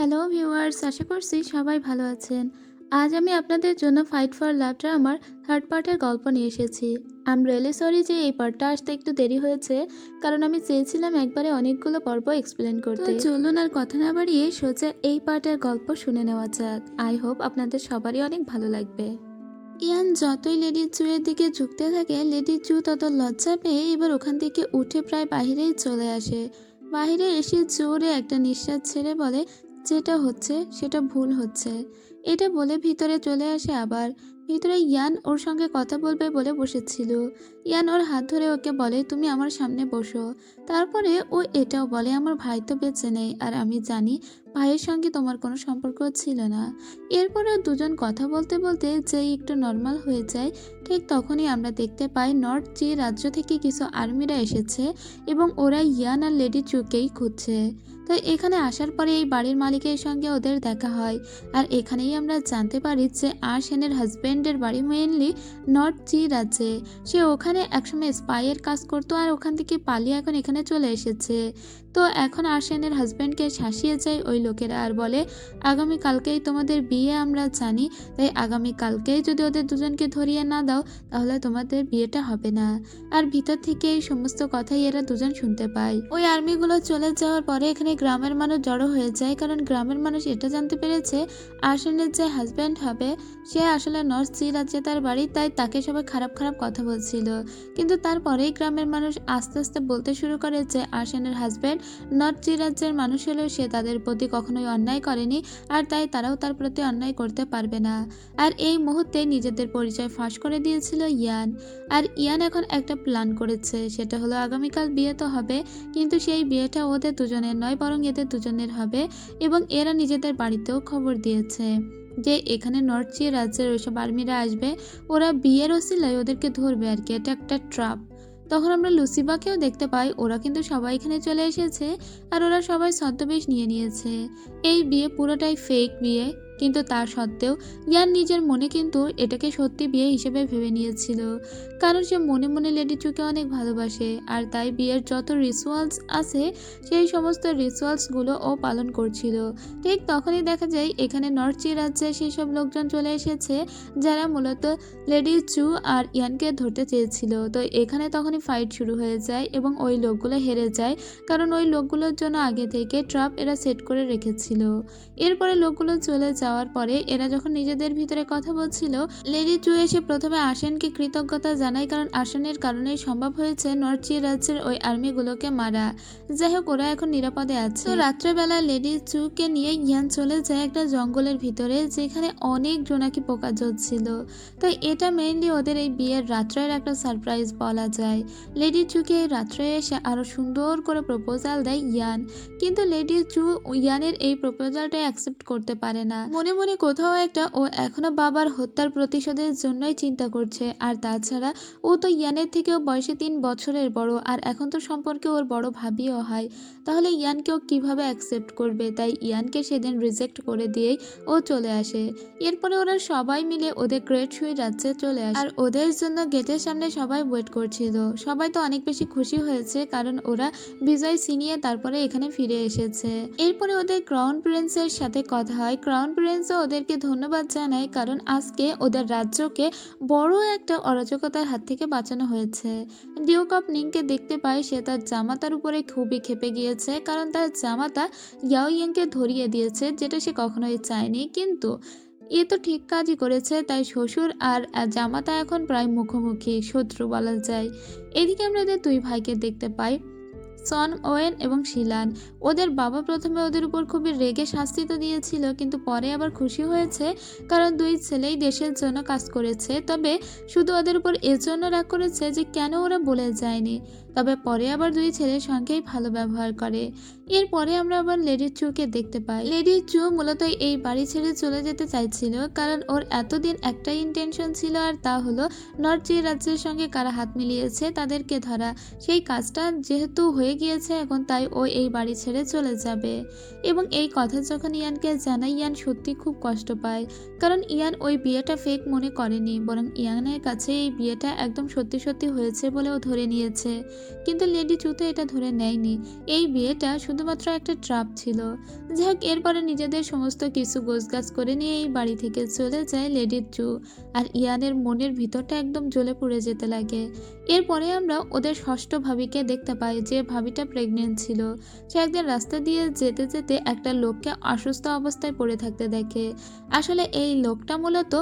Hello viewers, আশা করছি সবাই ভালো আছেন। আজ আমি আপনাদের জন্য fight for love drummer third পার্টের গল্প নিয়ে এসেছি। আই এম রিয়েলি সরি যে এই পার্টটা আসতে একটু দেরি হয়েছে, কারণ আমি চেয়েছিলাম একবারে অনেকগুলো পর্ব এক্সপ্লেন করতে। তো চলুন আর কথা না বাড়িয়ে সোজা এই পার্টের গল্প শুনে নেওয়া যাক। আই হোপ আপনাদের সবারই অনেক ভালো লাগবে। ইয়ান যতই লেডি চুয়ের দিকে ঝুঁকতে থাকে, লেডি চু তত লজ্জা পেয়ে এবার ওখান থেকে উঠে প্রায় বাহিরেই চলে আসে। বাহিরে এসে জোরে একটা নিঃশ্বাস ছেড়ে বলে, যেটা হচ্ছে সেটা ভুল হচ্ছে। এটা বলে ভিতরে চলে আসে আবার। ভিতরে ইয়ান ওর সঙ্গে কথা বলবে বলে বসেছিল। ইয়ান ওর হাত ধরে ওকে বলে, তুমি আমার সামনে বসো। তারপরে ও এটাও বলে, আমার ভাই তো বেঁচে নেই, আর আমি জানি ভাইয়ের সঙ্গে তোমার কোনো সম্পর্ক ছিল না। এরপরেও দুজন কথা বলতে বলতে যেই একটু নর্মাল হয়ে যায়, ঠিক তখনই আমরা দেখতে পাই নর্থ চি রাজ্য থেকে কিছু আর্মিরা এসেছে এবং ওরা ইয়ান আর লেডি চুকেই খুঁজছে। তো এখানে আসার পরে এই বাড়ির মালিকের সঙ্গে ওদের দেখা হয়, আর এখানেই আমরা জানতে পারি যে সেনের হাজব্যান্ডের বাড়ি মেইনলি নর্থ চি রাজ্যে। সে ওখানে একসময় স্পাইয়ের কাজ করতো আর ওখান থেকে পালিয়ে এখন এখানে চলে এসেছে। তো এখন সেনের হাজব্যান্ডকে শাসিয়ে যায় ওই লোকেরা আর বলে, আগামীকালকেই তোমাদের বিয়ে আমরা জানি, তাই আগামীকালকেই যদি ওদের দুজনকে ধরিয়ে না দাও তাহলে তোমাদের বিয়েটা হবে না। আর ভিতর থেকে এই সমস্ত কথাই এরা দুজন শুনতে পায়। ওই আর্মিগুলো চলে যাওয়ার পরে এখানে গ্রামের মানুষ জড়ো হয়ে যায়, কারণ গ্রামের মানুষ এটা জানতে পেরেছে আর্সেনের যে হাজব্যান্ড হবে সে আসলে নর্থ সি রাজ্যে তার বাড়ি, তাই তাকে সবাই খারাপ খারাপ কথা বলছিল। কিন্তু তারপরেই গ্রামের মানুষ আস্তে আস্তে বলতে শুরু করে যে আর্সেনের হাজব্যান্ড নর্থ সি রাজ্যের মানুষ হলেও সে তাদের প্রতি কখনোই অন্যায় করেনি, আর তাই তারাও তার প্রতি অন্যায় করতে পারবে না। আর এই মুহূর্তে নিজেদের পরিচয় ফাঁস করে দিয়েছিল ইয়ান। আর ইয়ান এখন একটা প্ল্যান করেছে, সেটা হলো আগামীকাল বিয়ে তো হবে, কিন্তু সেই বিয়েটা ওদের দুজনের নয় বরং এদের দুজনের হবে। এবং এরা নিজেদের বাড়িতেও খবর দিয়েছে যে এখানে নর্থ চি রাজ্যের ওইসব আর্মিরা আসবে, ওরা বিয়ের ওসিলায় ওদেরকে ধরবে আর কি, এটা একটা ট্রাপ। তখন আমরা লুসিবাকেও দেখতে পাই, ওরা কিন্তু সবাই এখানে চলে এসেছে আর ওরা সবাই ছদ্মবেশ নিয়ে নিয়েছে। এই বিয়ে পুরোটাই ফেক বিয়ে, কিন্তু তার সত্ত্বেও ইয়ান নিজের মনে কিন্তু এটাকে সত্যি বিয়ে হিসেবে ভেবে নিয়েছিল, কারণ সে মনে মনে লেডি চুকে অনেক ভালোবাসে। আর তাই বিয়ের যত রিচুয়ালস আছে সেই সমস্ত রিচুয়ালসগুলো ও পালন করছিল। ঠিক তখনই দেখা যায় এখানে নর্থ চি রাজ্যে সেই সব লোকজন চলে এসেছে যারা মূলত লেডি চু আর ইয়ানকে ধরতে চেয়েছিল। তো এখানে তখনই ফাইট শুরু হয়ে যায় এবং ওই লোকগুলো হেরে যায়, কারণ ওই লোকগুলোর জন্য আগে থেকে ট্রাপ এরা সেট করে রেখেছিল। এরপরে লোকগুলো চলে যাওয়ার পরে এরা যখন নিজেদের ভিতরে কথা বলছিল, লেডি চু এসে প্রথমে আর্সেনকে কৃতজ্ঞতা জানায়, কারণ আর্সেনের কারণেই সম্ভব হয়েছে নর্থ চি রাজ্যের ওই আর্মিগুলোকে মারা। যাই হোক, ওরা এখন নিরাপদে আছে। তো রাত্রেবেলা লেডি চুকে নিয়ে ইয়ান চলে যায় একটা জঙ্গলের ভিতরে, যেখানে অনেক জোনাকি পোকা জ্বলছিল। তো এটা মেইনলি ওদের এই বিয়ের রাত্রের একটা সারপ্রাইজ বলা যায়। লেডি চুকে এই রাত্রে এসে আরো সুন্দর করে প্রপোজাল দেয় ইয়ান, কিন্তু লেডি চু ইয়ানের এই প্রপোজালটা অ্যাকসেপ্ট করতে পারে না। মনে মনে কোথাও একটা ও এখনো বাবার হত্যার প্রতিশোধের জন্যই চিন্তা করছে। আর তাছাড়া ও তো ইয়ানের থেকেও বয়সে 3 বছরের বড়, আর এখন তো সম্পর্কে ওর বড় ভাবিও হয়, তাহলে ইয়ানকেও কিভাবে অ্যাকসেপ্ট করবে। তাই ইয়ানকে সেদিন রিজেক্ট করে দিয়েই ও চলে আসে। এরপরে ওরা সবাই মিলে ওদের গ্রেট সুই রাজ্যে চলে আসে, আর ওদের জন্য গেটের সামনে সবাই ওয়েট করছিল। সবাই তো অনেক বেশি খুশি হয়েছে, কারণ ওরা বিজয় ছিনিয়ে তারপরে এখানে ফিরে এসেছে। এরপরে ওদের ক্রাউন প্রিন্সের সাথে কথা হয়। ক্রাউন প্রিন্সও ওদেরকে ধন্যবাদ জানায়, কারণ আজকে ওদের রাজ্যকে বড় একটা অরাজকতার হাত থেকে বাঁচানো হয়েছে। ডিউক অফ নিংকে দেখতে পায়, সে তার জামাতার উপরে খুবই ক্ষেপে গিয়েছে, কারণ তার জামাতা ইয়াও ইয়াংকে ধরিয়ে দিয়েছে, যেটা সে কখনোই চায়নি। কিন্তু এ তো ঠিক কাজই করেছে, তাই শ্বশুর আর জামাতা এখন প্রায় মুখোমুখি, শত্রু বলা যায়। এদিকে আমরা এদের 2 ভাইকে দেখতে পাই, সন ওয়েন এবং শিলান। ওদের বাবা প্রথমে ওদের উপর খুবই রেগে শাস্তি তো দিয়েছিল, কিন্তু পরে আবার খুশি হয়েছে, কারণ 2 ছেলেই দেশের জন্য কাজ করেছে। তবে শুধু ওদের উপর এজন্য রাগ করেছে যে কেন ওরা বলে যায়নি। তবে পরে আবার 2 ছেলের সঙ্গেই ভালো ব্যবহার করে। এরপরে আমরা আবার লেডি চুকে দেখতে পাই। লেডি চু মূলত এই বাড়ি ছেড়ে চলে যেতে চাইছিল, কারণ ওর এতদিন একটাই ইন্টেনশন ছিল, আর তা হলো নর্থ চি রাজ্যের সঙ্গে কারা হাত মিলিয়েছে তাদেরকে ধরা। সেই কাজটা যেহেতু হয়ে গিয়েছে এখন, তাই ও এই বাড়ি ছেড়ে চলে যাবে। এবং এই কথা যখন ইয়ানকে জানায়, ইয়ান সত্যি খুব কষ্ট পায়, কারণ ইয়ান ওই বিয়েটা ফেক মনে করেনি, বরং ইয়ানের কাছে এই বিয়েটা একদম সত্যি সত্যি হয়েছে বলে ও ধরে নিয়েছে। কিন্তু লেডি চু তো এটা ধরে নেয়নি। এই বিয়েটা শুধুমাত্র একটা ট্রাপ ছিল। যাই হোক, এরপরে নিজেদের সমস্ত কিছু গোছগাছ করে নিয়ে এই বাড়ি থেকে চলে যায় লেডি চু। আর ইয়ানের মনের ভিতরটা একদম জ্বলে পুড়ে যেতে লাগে। এরপরে আমরা ওদের ষষ্ঠ ভাবিকে দেখতে পাই, যে ভাবিটা প্রেগনেন্ট ছিল। সে একদিন রাস্তা দিয়ে যেতে যেতে একটা লোককে অসুস্থ অবস্থায় পড়ে থাকতে দেখে। আসলে এই লোকটা মূলত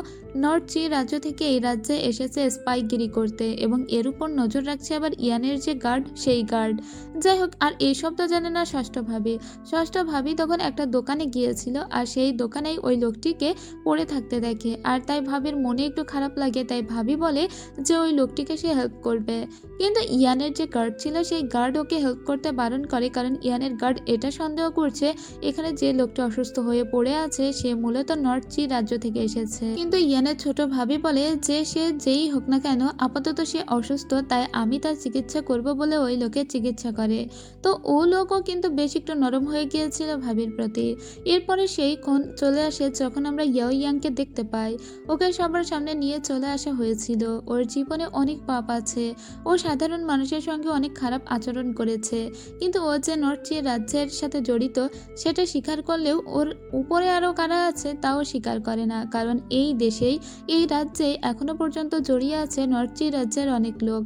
নর্থ চি রাজ্য থেকে এই রাজ্যে এসেছে স্পাইগিরি করতে, এবং এর উপর নজর রাখছে আবার ইয়ানের যে গার্ড, সেই গার্ড। যাই হোক, আর এইসব তো জানে না ষষ্ঠ ভাবি। ষষ্ঠ ভাবি তখন একটা দোকানে গিয়েছিল, আর সেই দোকানেই ওই লোকটিকে পড়ে থাকতে দেখে। আর তাই ভাবির মনে একটু খারাপ লাগে, তাই ভাবি বলে যে ওই লোকটিকে সে হেল্প করবে। কিন্তু ইয়ানের যে গার্ড ছিল, সেই গার্ড ওকে হেল্প করতে বারণ করে, কারণ ইয়ানের গার্ড এটা সন্দেহ করছে এখানে যে লোকটা অসুস্থ হয়ে পড়ে আছে সে মূলত নর্থ চি রাজ্য থেকে এসেছে। কিন্তু ইয়ানের ছোট ভাবি বলে যে সে যেই হোক না কেন, আপাতত সে অসুস্থ, তাই আমি তার চিকিৎসা করব বলে ওই লোকের চিকিৎসা করে। তো ও লোকও কিন্তু বেশ একটু নরম হয়ে গিয়েছিল ভাবির প্রতি। এরপরে সেই ক্ষণ চলে আসে যখন আমরা ইয়াও ইয়াংকে দেখতে পাই। ওকে সবার সামনে নিয়ে চলে আসা হয়েছিল। ওর জীবনে অনেক পাপ আছে, ও সাধারণ মানুষের সঙ্গে অনেক খারাপ আচরণ করেছে, কিন্তু ও যে নর্থ চি রাজ্যের সাথে জড়িত সেটা স্বীকার করলেও ওর উপরে আরও কারা আছে তাও স্বীকার করে না, কারণ এই দেশেই, এই রাজ্যে এখনো পর্যন্ত জড়িয়ে আছে নর্থ চি রাজ্যের অনেক লোক।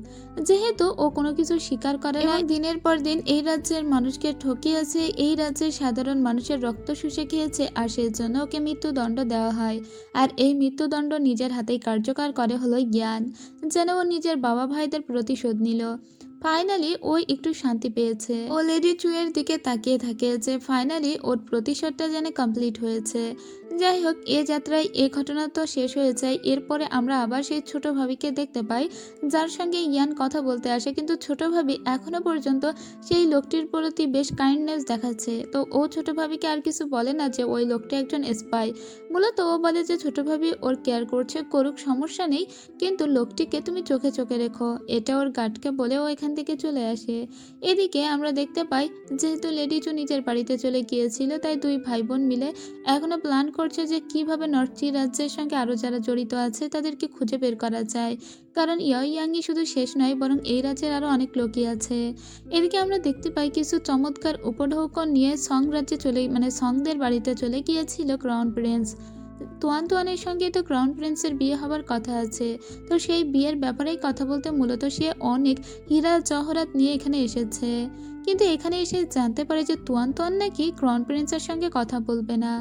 যেহেতু ও কোনো কিছু স্বীকার করে না, দিনের পর দিন এই রাজ্যের মানুষকে ঠকিয়েছে, এই রাজ্যের সাধারণ মানুষের রক্ত শুষে খেয়েছে, আর সেই জন্য ওকে মৃত্যুদণ্ড দেওয়া হয়। আর এই মৃত্যুদণ্ড নিজের হাতেই কার্যকর করে হলো জ্ঞান, যেন ও নিজের বাবা ভাইদের প্রতিশোধ নিল। ফাইনালি ওই একটু শান্তি পেয়েছে। ও লেডি চুয়ের দিকে তাকিয়ে থাকে যে ফাইনালি ওর প্রতিশোধটা যেন কমপ্লিট হয়েছে। যাই হোক, এ যাত্রায় এ ঘটনা তো শেষ হয়ে যায়। এরপরে আমরা আবার সেই ছোট ভাবিকে দেখতে পাই, যার সঙ্গে ইয়ান কথা বলতে আসে, কিন্তু ছোট ভাবি এখনো পর্যন্ত সেই লোকটির প্রতি বেশ কাইন্ডনেস দেখাচ্ছে। তো ও ছোট ভাবিকে আর কিছু বলে না যে ওই লোকটা একজন স্পাই। মূলত ও বলে যে ছোট ভাবি ওর কেয়ার করছে, করুক, সমস্যা নেই, কিন্তু লোকটিকে তুমি চোখে চোখে রেখো। এটা ওর গার্ডকে বলে ও এখান থেকে চলে আসে। এদিকে আমরা দেখতে পাই, যেহেতু লেডি চু নিজের বাড়িতে চলে গিয়েছিল, তাই দুই ভাই বোন মিলে এখনো প্ল্যান করছে যে কিভাবে নর্থ চি রাজ্যের সঙ্গে আরও যারা জড়িত আছে তাদেরকে খুঁজে বের করা যায়, কারণ ইয়াও ইয়াংই শুধু শেষ নয়, বরং এই রাজ্যের আরও অনেক লোকই আছে। এদিকে আমরা দেখতে পাই কিছু চমৎকার উপঢৌকন নিয়ে সং রাজ্যে সংদের বাড়িতে চলে গিয়েছিল ক্রাউন প্রিন্স। তোয়ানের সঙ্গে তো ক্রাউন প্রিন্সের বিয়ে হবার কথা আছে, তো সেই বিয়ের ব্যাপারেই কথা বলতে মূলত সে অনেক হীরা জহরাত নিয়ে এখানে এসেছে। কিন্তু এখানে এসে জানতে পারে যে তোয়ান নাকি ক্রাউন প্রিন্সের সঙ্গে কথা বলবে না।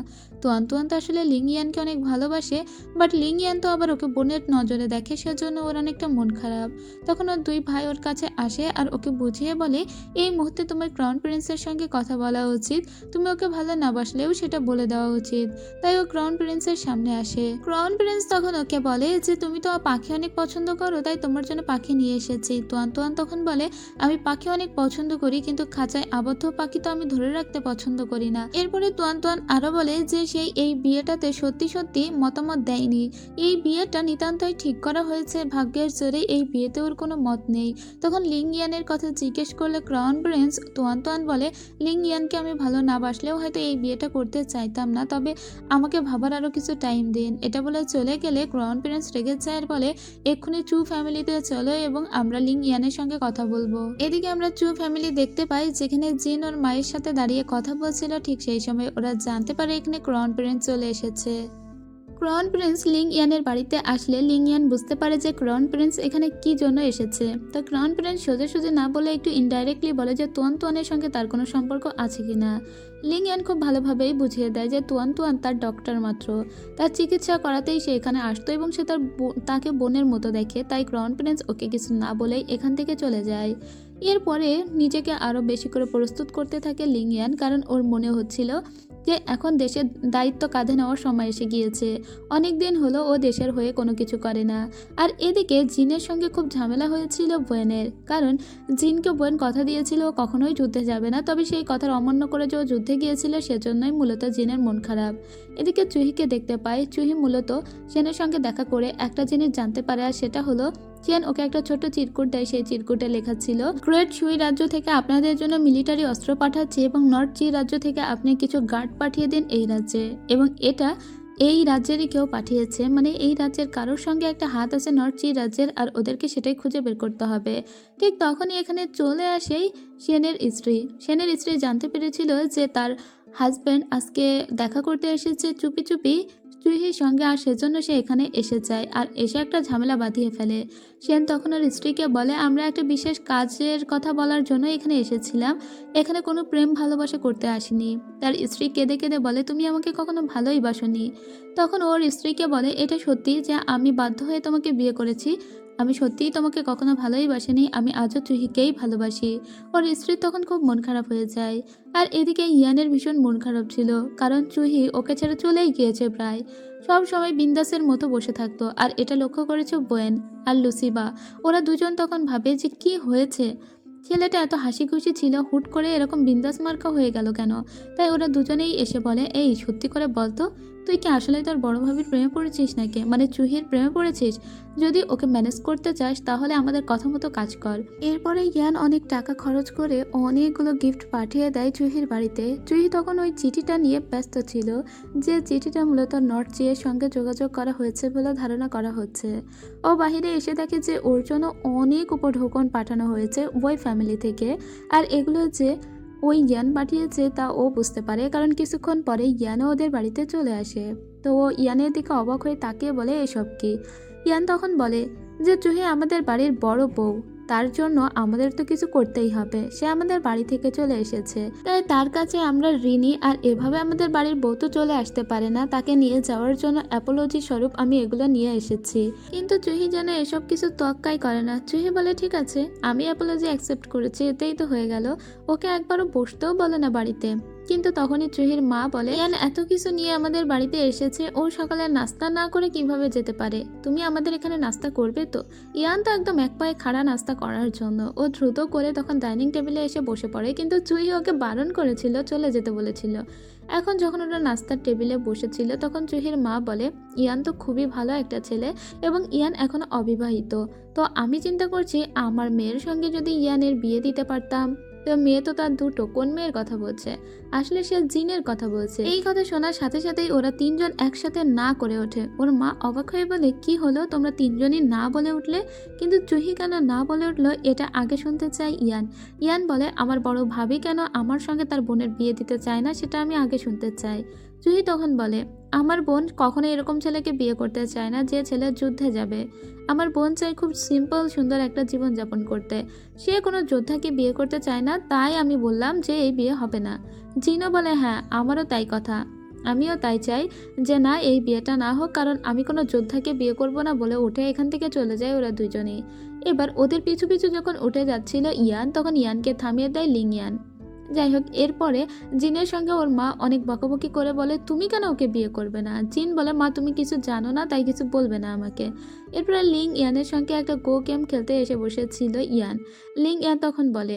তোয়ান তো আসলে লিং ইয়ানকে অনেক ভালোবাসে, বাট লিং ইয়ান তো আবার ওকে বোনের নজরে দেখে, সেজন্য ওর অনেকটা মন খারাপ। তখন ওর দুই ভাই ওর কাছে আসে আর ওকে বুঝিয়ে বলে এই মুহূর্তে তোমার ক্রাউন প্রিন্সের সঙ্গে কথা বলা উচিত, তুমি ওকে ভালো না বাসলেও সেটা বলে দেওয়া উচিত। তাই ও ক্রাউন প্রিন্সের সামনে আসে। ক্রাউন প্রিন্স তখন ওকে বলে যে তুমি তো পাখি অনেক পছন্দ করো, তাই তোমার জন্য পাখি নিয়ে এসেছি। তোয়ান তখন বলে আমি পাখি অনেক পছন্দ করি, কিন্তু খাঁচায় আবদ্ধ পাখি তো আমি ধরে রাখতে পছন্দ করি না। এরপরে তোয়ান আরো বলে যে সেই এই বিয়েটাতে সত্যি সত্যি মতামত দেয়নি, এই বিয়েটা নিতান্তই ঠিক করা হয়েছে ভাগ্যের জোরে, এই বিয়েতে ওর কোনো মত নেই। তখন লিং ইয়ানের কথা জিজ্ঞেস করলে ক্রাউন প্রিন্স তোয়ান বলে লিং ইয়ানকে আমি ভালো না বাসলেও হয়তো এই বিয়েটা করতে চাইতাম না, তবে আমাকে ভাবার আরো কিছু টাইম দিন। এটা বলে চলে গেলে ক্রাউন প্রিন্স রেগে যায় আর বলে এক্ষুনি চু ফ্যামিলিতে চলো এবং আমরা লিং ইয়ানের সঙ্গে কথা বলবো। এদিকে আমরা চু ফ্যামিলি দেখতে পাই, যেখানে জিন ওর মায়ের সাথে দাঁড়িয়ে কথা বলছিল, ঠিক সেই সময় ওরা জানতে পারে এখানে ক্রাউন প্রিন্স চলে এসেছে। ক্রাউন প্রিন্স লিং ইয়ানের বাড়িতে আসলে লিং ইয়ান বুঝতে পারে যে ক্রাউন প্রিন্স এখানে কি জন্য এসেছে। তো ক্রাউন প্রিন্স সোজা না বলে একটু ইনডাইরেক্টলি বলে যে তোয়ানের সঙ্গে তার কোনো সম্পর্ক আছে কিনা। লিং ইয়ান খুব ভালোভাবেই বুঝিয়ে দেয় যে তোয়ান তার ডক্টর মাত্র, তার চিকিৎসা করাতেই সে এখানে আসতো এবং সে তাকে বোনের মতো দেখে। তাই ক্রাউন প্রিন্স ওকে কিছু না বলেই এখান থেকে চলে যায়। এরপরে নিজেকে আরও বেশি করে প্রস্তুত করতে থাকে লিং ইয়ান, কারণ ওর মনে হচ্ছিল যে এখন দেশের দায়িত্ব কাঁধে নেওয়ার সময় এসে গিয়েছে। অনেক দিন হলো ও দেশের হয়ে কোনো কিছু করে না। আর এদিকে জিনের সঙ্গে খুব ঝামেলা হয়েছিল বোয়েনের, কারণ জিনকে বোয়েন কথা দিয়েছিল ও কখনোই যুদ্ধে যাবে না, তবে সেই কথার অমান্য করে যে ও যুদ্ধে গিয়েছিল সেজন্যই মূলত জিনের মন খারাপ। এদিকে চুহিকে দেখতে পায়, চুহি মূলত সেনের সঙ্গে দেখা করে একটা জিনিস জানতে পারে, আর সেটা হলো চেন ওকে একটা ছোট চিরকুট দেয়, সেই চিরকুটে লেখা ছিল গ্রেট সুই রাজ্য থেকে আপনাদের জন্য মিলিটারি অস্ত্র পাঠাচ্ছে এবং নর্থ চি রাজ্য থেকে আপনি কিছু গার্ড পাঠিয়ে দিন এই রাজ্যে, এবং এটা এই রাজ্যেরই কেউ পাঠিয়েছে, মানে এই রাজ্যের কারোর সঙ্গে একটা হাত আছে নর্থ চি রাজ্যের, আর ওদেরকে সেটাই খুঁজে বের করতে হবে। ঠিক তখনই এখানে চলে আসেই সেনের স্ত্রী জানতে পেরেছিল যে তার হাজব্যান্ড আজকে দেখা করতে এসেছে চুপি চুপি জুহির সঙ্গে, আর সেজন্য সে এখানে এসে যায় আর এসে একটা ঝামেলা বাঁধিয়ে ফেলে। সেন তখন ওর স্ত্রীকে বলে, আমরা একটা বিশেষ কাজের কথা বলার জন্য এখানে এসেছিলাম, এখানে কোনো প্রেম ভালোবাসা করতে আসিনি। তার স্ত্রী কেঁদে কেঁদে বলে, তুমি আমাকে কখনো ভালোই বাসনি। তখন ওর স্ত্রীকে বলে, এটা সত্যি যে আমি বাধ্য হয়ে তোমাকে বিয়ে করেছি, আমি সত্যিই তোমাকে কখনো ভালোই বাসিনি, আমি আজও জুহিকেই ভালোবাসি। ওর স্ত্রীর তখন খুব মন খারাপ হয়ে যায়। আর এদিকে ইয়ানের ভীষণ মন খারাপ ছিল, কারণ জুহি ওকে ছেড়ে চলেই গিয়েছে প্রায়। সব সময় বিন্দাসের মতো বসে থাকতো, আর এটা লক্ষ্য করেছে বোয়েন আর লুসিবা। ওরা দুজন তখন ভাবে যে কি হয়েছে, ছেলেটা এত হাসি খুশি ছিল, হুট করে এরকম বিন্দাস মার্কা হয়ে গেল কেন। তাই ওরা দুজনেই এসে বলে, এই সত্যি করে বলতো, তুই কি আসলে তোর বড় ভাবির প্রেমে পড়েছিস নাকি, মানে জুহির প্রেমে পড়েছিস? যদি ওকে ম্যানেজ করতে চাস তাহলে আমাদের কথা মতো কাজ কর। এরপরে ইয়ান অনেক টাকা খরচ করে অনেকগুলো গিফট পাঠিয়ে দেয় জুহির বাড়িতে। জুহি তখন ওই চিঠিটা নিয়ে ব্যস্ত ছিল, যে চিঠিটা মূলত নর্থ চিয়ের সঙ্গে যোগাযোগ করা হয়েছে বলে ধারণা করা হচ্ছে। ও বাহিরে এসে দেখে যে ওর জন্য অনেক উপঢৌকন পাঠানো হয়েছে ওই ফ্যামিলি থেকে, আর এগুলো যে ওই ইয়ান পাঠিয়েছে তা ও বুঝতে পারে, কারণ কিছুক্ষণ পরে ইয়ানও ওদের বাড়িতে চলে আসে। তো ও ইয়ানের দিকে অবাক হয়ে তাকিয়ে বলে, এসব কি? ইয়ান তখন বলে যে জুহি আমাদের বাড়ির বড় বউ, তার জন্য আমাদের তো কিছু করতেই হবে, সে আমাদের বাড়ি থেকে চলে এসেছে, তাই তার কাছে আমরা ঋণী, আর এভাবে আমাদের বাড়ির বউ তো চলে আসতে পারে না, তাকে নিয়ে যাওয়ার জন্য অ্যাপোলজি স্বরূপ আমি এগুলো নিয়ে এসেছি। কিন্তু জুহি যেন এসব কিছু তোয়াক্কাই করে না। জুহি বলে, ঠিক আছে, আমি অ্যাপোলজি অ্যাকসেপ্ট করেছি, এতেই তো হয়ে গেল, ওকে একবারও বসতেও বলে না বাড়িতে। কিন্তু তখনই জুহির মা বলে, ইয়ান এত কিছু নিয়ে আমাদের বাড়িতে এসেছে, ও সকালে নাস্তা না করে কিভাবে যেতে পারে? তুমি আমাদের এখানে নাস্তা করবে তো? ইয়ান তো একদম এক পায়ে খাড়া নাস্তা করার জন্য। ও দ্রুত করে তখন ডাইনিং টেবিলে এসে বসে পড়ে, কিন্তু জুহি ওকে বারণ করেছিল, চলে যেতে বলেছিল। এখন যখন ওরা নাস্তার টেবিলে বসেছিল তখন জুহির মা বলে, ইয়ান তো খুবই ভালো একটা ছেলে এবং ইয়ান এখনো অবিবাহিত, তো আমি চিন্তা করছি আমার মেয়ের সঙ্গে যদি ইয়ানের বিয়ে দিতে পারতাম। তো মেয়ে তো তার দুটো, কোন মেয়ের কথা বলছে? আসলে সে জিনের কথা বলছে। এই কথা শোনার সাথে সাথেই ওরা তিনজন একসাথে না করে ওঠে। ওর মা অবাক হয়ে বলে, কি হলো, তোমরা তিনজনই না বলে উঠলে? কিন্তু জুহি কেন না বলে উঠলো, এটা আগে শুনতে চাই ইয়ান। ইয়ান বলে, আমার বড় ভাবি কেন আমার সঙ্গে তার বোনের বিয়ে দিতে চায় না, সেটা আমি আগে শুনতে চাই। জুহি তখন বলে, আমার বোন কখনো এরকম ছেলেকে বিয়ে করতে চায় না যে ছেলে যুদ্ধে যাবে। আমার বোন চায় খুব সিম্পল সুন্দর একটা জীবনযাপন করতে, সে কোনো যোদ্ধাকে বিয়ে করতে চায় না, তাই আমি বললাম যে এই বিয়ে হবে না। জিনও বলে, হ্যাঁ আমারও তাই কথা, আমিও তাই চাই যে না, এই বিয়েটা না হোক, কারণ আমি কোনো যোদ্ধাকে বিয়ে করব না বলে উঠে এখান থেকে চলে যায় ওরা দুজনেই। এবার ওদের পিছু পিছু যখন উঠে যাচ্ছিল ইয়ান, তখন ইয়ানকে থামিয়ে দেয় লিংয়ান। যাই হোক, এরপরে জিনের সঙ্গে ওর মা অনেক বকাবকি করে বলে, তুমি কেন ওকে বিয়ে করবে না? জিন বলে, মা তুমি কিছু জানো না তাই কিছু বলবে না আমাকে। এরপরে লিং ইয়ানের সঙ্গে একটা গো গেম খেলতে এসে বসেছিল ইয়ান। লিং ইয়ান তখন বলে,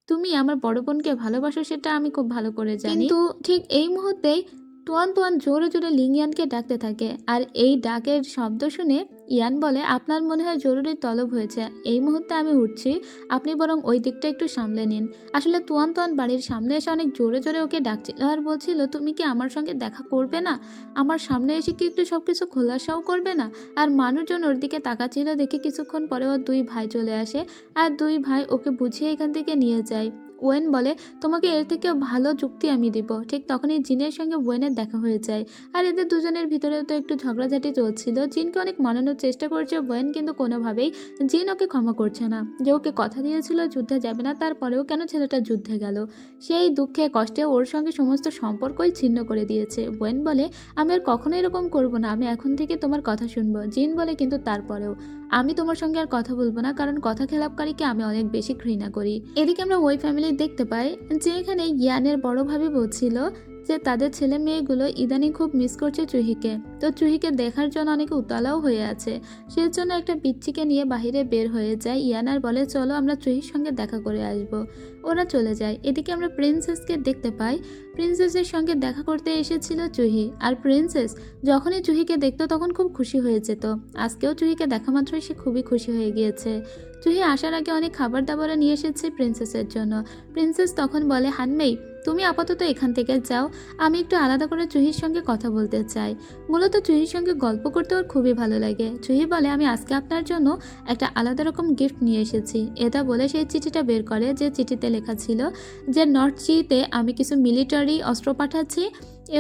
তুমি আমার বড় বোনকে ভালোবাসো সেটা আমি খুব ভালো করে জানি, কিন্তু ঠিক এই মুহূর্তেই তুয়ান তুয়ান জোরে জোরে লিং ইয়ানকে ডাকতে থাকে, আর এই ডাকের শব্দ শুনে ইয়ান বলে, আপনার মনে হয় জরুরি তলব হয়েছে, এই মুহূর্তে আমি উঠছি, আপনি বরং ওই দিকটা একটু সামলে নিন। আসলে তুয়ান তুয়ান বাড়ির সামনে এসে অনেক জোরে জোরে ওকে ডাকছিল আর বলছিল, তুমি কি আমার সঙ্গে দেখা করবে না? আমার সামনে এসে কি একটু সবকিছু খোলাসাও করবে না? আর মানুষজন ওর দিকে তাকাচ্ছিল দেখে কিছুক্ষণ পরে ওর দুই ভাই চলে আসে, আর দুই ভাই ওকে বুঝিয়ে এখান থেকে নিয়ে যায়। ওয়েন বলে, তোমাকে এর থেকে ভালো যুক্তি আমি দিব। ঠিক তখনই জিনের সঙ্গে ওয়েনের দেখা হয়ে যায়, আর এদের দুজনের ভিতরে তো একটু ঝগড়াঝাটি চলছিল। জিনকে অনেক মানানোর চেষ্টা করছে ওয়েন, কিন্তু কোনোভাবেই জিন ওকে ক্ষমা করছে না, যে ওকে কথা দিয়েছিল যুদ্ধে যাবে না, তারপরেও কেন ছেলেটা যুদ্ধে গেল। সেই দুঃখে কষ্টে ওর সঙ্গে সমস্ত সম্পর্কই ছিন্ন করে দিয়েছে। ওয়েন বলে, আমি আর কখনো এরকম করবো না, আমি এখন থেকে তোমার কথা শুনবো। জিন বলে, কিন্তু তারপরেও আমি তোমার সঙ্গে আর কথা বলবো না, কারণ কথা খেলাপকারীকে আমি অনেক বেশি ঘৃণা করি। এদিকে আমরা ওই ফ্যামিলি দেখতে পাই যে এখানে ইয়ানের বড় ভাবি বলছিল যে তাদের ছেলে মেয়েগুলো ইদানিং খুব মিস করছে জুহিকে, তো জুহিকে দেখার জন্য অনেকে উতলাও হয়ে আছে। সেজন্য একটা পিচ্চিকে নিয়ে বাহিরে বের হয়ে যায় ইয়ান, আর বলে, চলো আমরা জুহির সঙ্গে দেখা করে আসব। ওরা চলে যায়। এদিকে আমরা প্রিন্সেসকে দেখতে পাই, প্রিন্সেসের সঙ্গে দেখা করতে এসেছিল জুহি, আর প্রিন্সেস যখনই জুহিকে দেখতো তখন খুব খুশি হয়ে যেত। আজকেও জুহিকে দেখা মাত্রই সে খুবই খুশি হয়ে গিয়েছে। জুহি আসার আগে অনেক খাবার দাবার নিয়ে এসেছে প্রিন্সেসের জন্য। প্রিন্সেস তখন বলে, হানমেই তুমি আপাতত এখান থেকে যাও, আমি একটু আলাদা করে জুহির সঙ্গে কথা বলতে চাই। মূলত জুহির সঙ্গে গল্প করতে ওর খুবই ভালো লাগে। জুহি বলে, আমি আজকে আপনার জন্য একটা আলাদা রকম গিফট নিয়ে এসেছি। এটা বলে সেই চিঠিটা বের করে, যে চিঠিতে লেখা ছিল যে নর্থ সিতে আমি কিছু মিলিটারি অস্ত্র পাঠাচ্ছি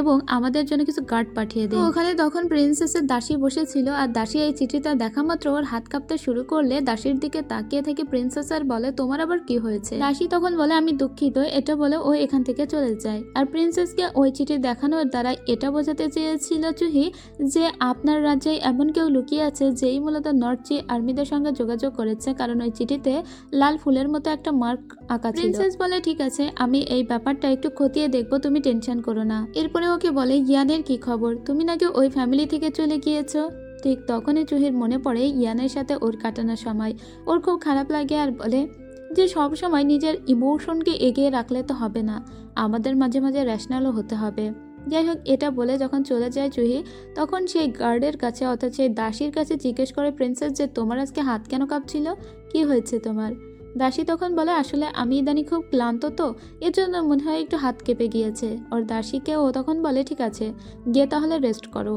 এবং আমাদের জন্য কিছু গার্ড পাঠিয়ে দিই। ওখানে তখন প্রিন্সেসের দাসী বসেছিল, আর দাসী এই চিঠিটা দেখা মাত্র ওর হাত কাঁপতে শুরু করলে দাসীর দিকে তাকিয়ে থেকে প্রিন্সেস আর বলে, তোমার আবার কি হয়েছে? দাসী তখন বলে, আমি দুঃখিত। এটা বলে ও এখান থেকে চলে যায়। আর প্রিন্সেসকে ওই চিঠি দেখানোর দ্বারা এটা বোঝাতে চেয়েছিল জুহি যে আপনার রাজ্যে এমন কেউ লুকিয়ে আছে যেই মূলত নর্থ সি আর্মিদের সঙ্গে যোগাযোগ করেছে, কারণ ওই চিঠিতে লাল ফুলের মতো একটা মার্ক আঁকা ছিল। প্রিন্সেস বলে, ঠিক আছে, আমি এই ব্যাপারটা একটু খতিয়ে দেখবো, তুমি টেনশন করো না। এরপরে ওকে বলে, ইয়ানের কি খবর? তুমি নাকি ওই ফ্যামিলি থেকে চলে গিয়েছো? ঠিক তখনই জুহির মনে পড়ে ইয়ানের সাথে ওর কাটানোর সময়। ওর খুব খারাপ লাগে আর বলে যে সব সময় নিজের ইমোশনকে এগিয়ে রাখলে তো হবে না, আমাদের মাঝে মাঝে র্যাশনালও হতে হবে। যাই হোক, এটা বলে যখন চলে যায় জুহি, তখন সেই গার্ডের কাছে অর্থাৎ সেই দাসীর কাছে জিজ্ঞেস করে প্রিন্সেস যে তোমার আজকে হাত কেন কাঁপছিল, কি হয়েছে তোমার? দাসী তখন বলে, আসলে আমি ইদানিং খুব ক্লান্ত তো, এর জন্য মনে হয় একটু হাত কেঁপে গিয়েছে। ওর দাসীকে ও তখন বলে, ঠিক আছে, গিয়ে তাহলে রেস্ট করো।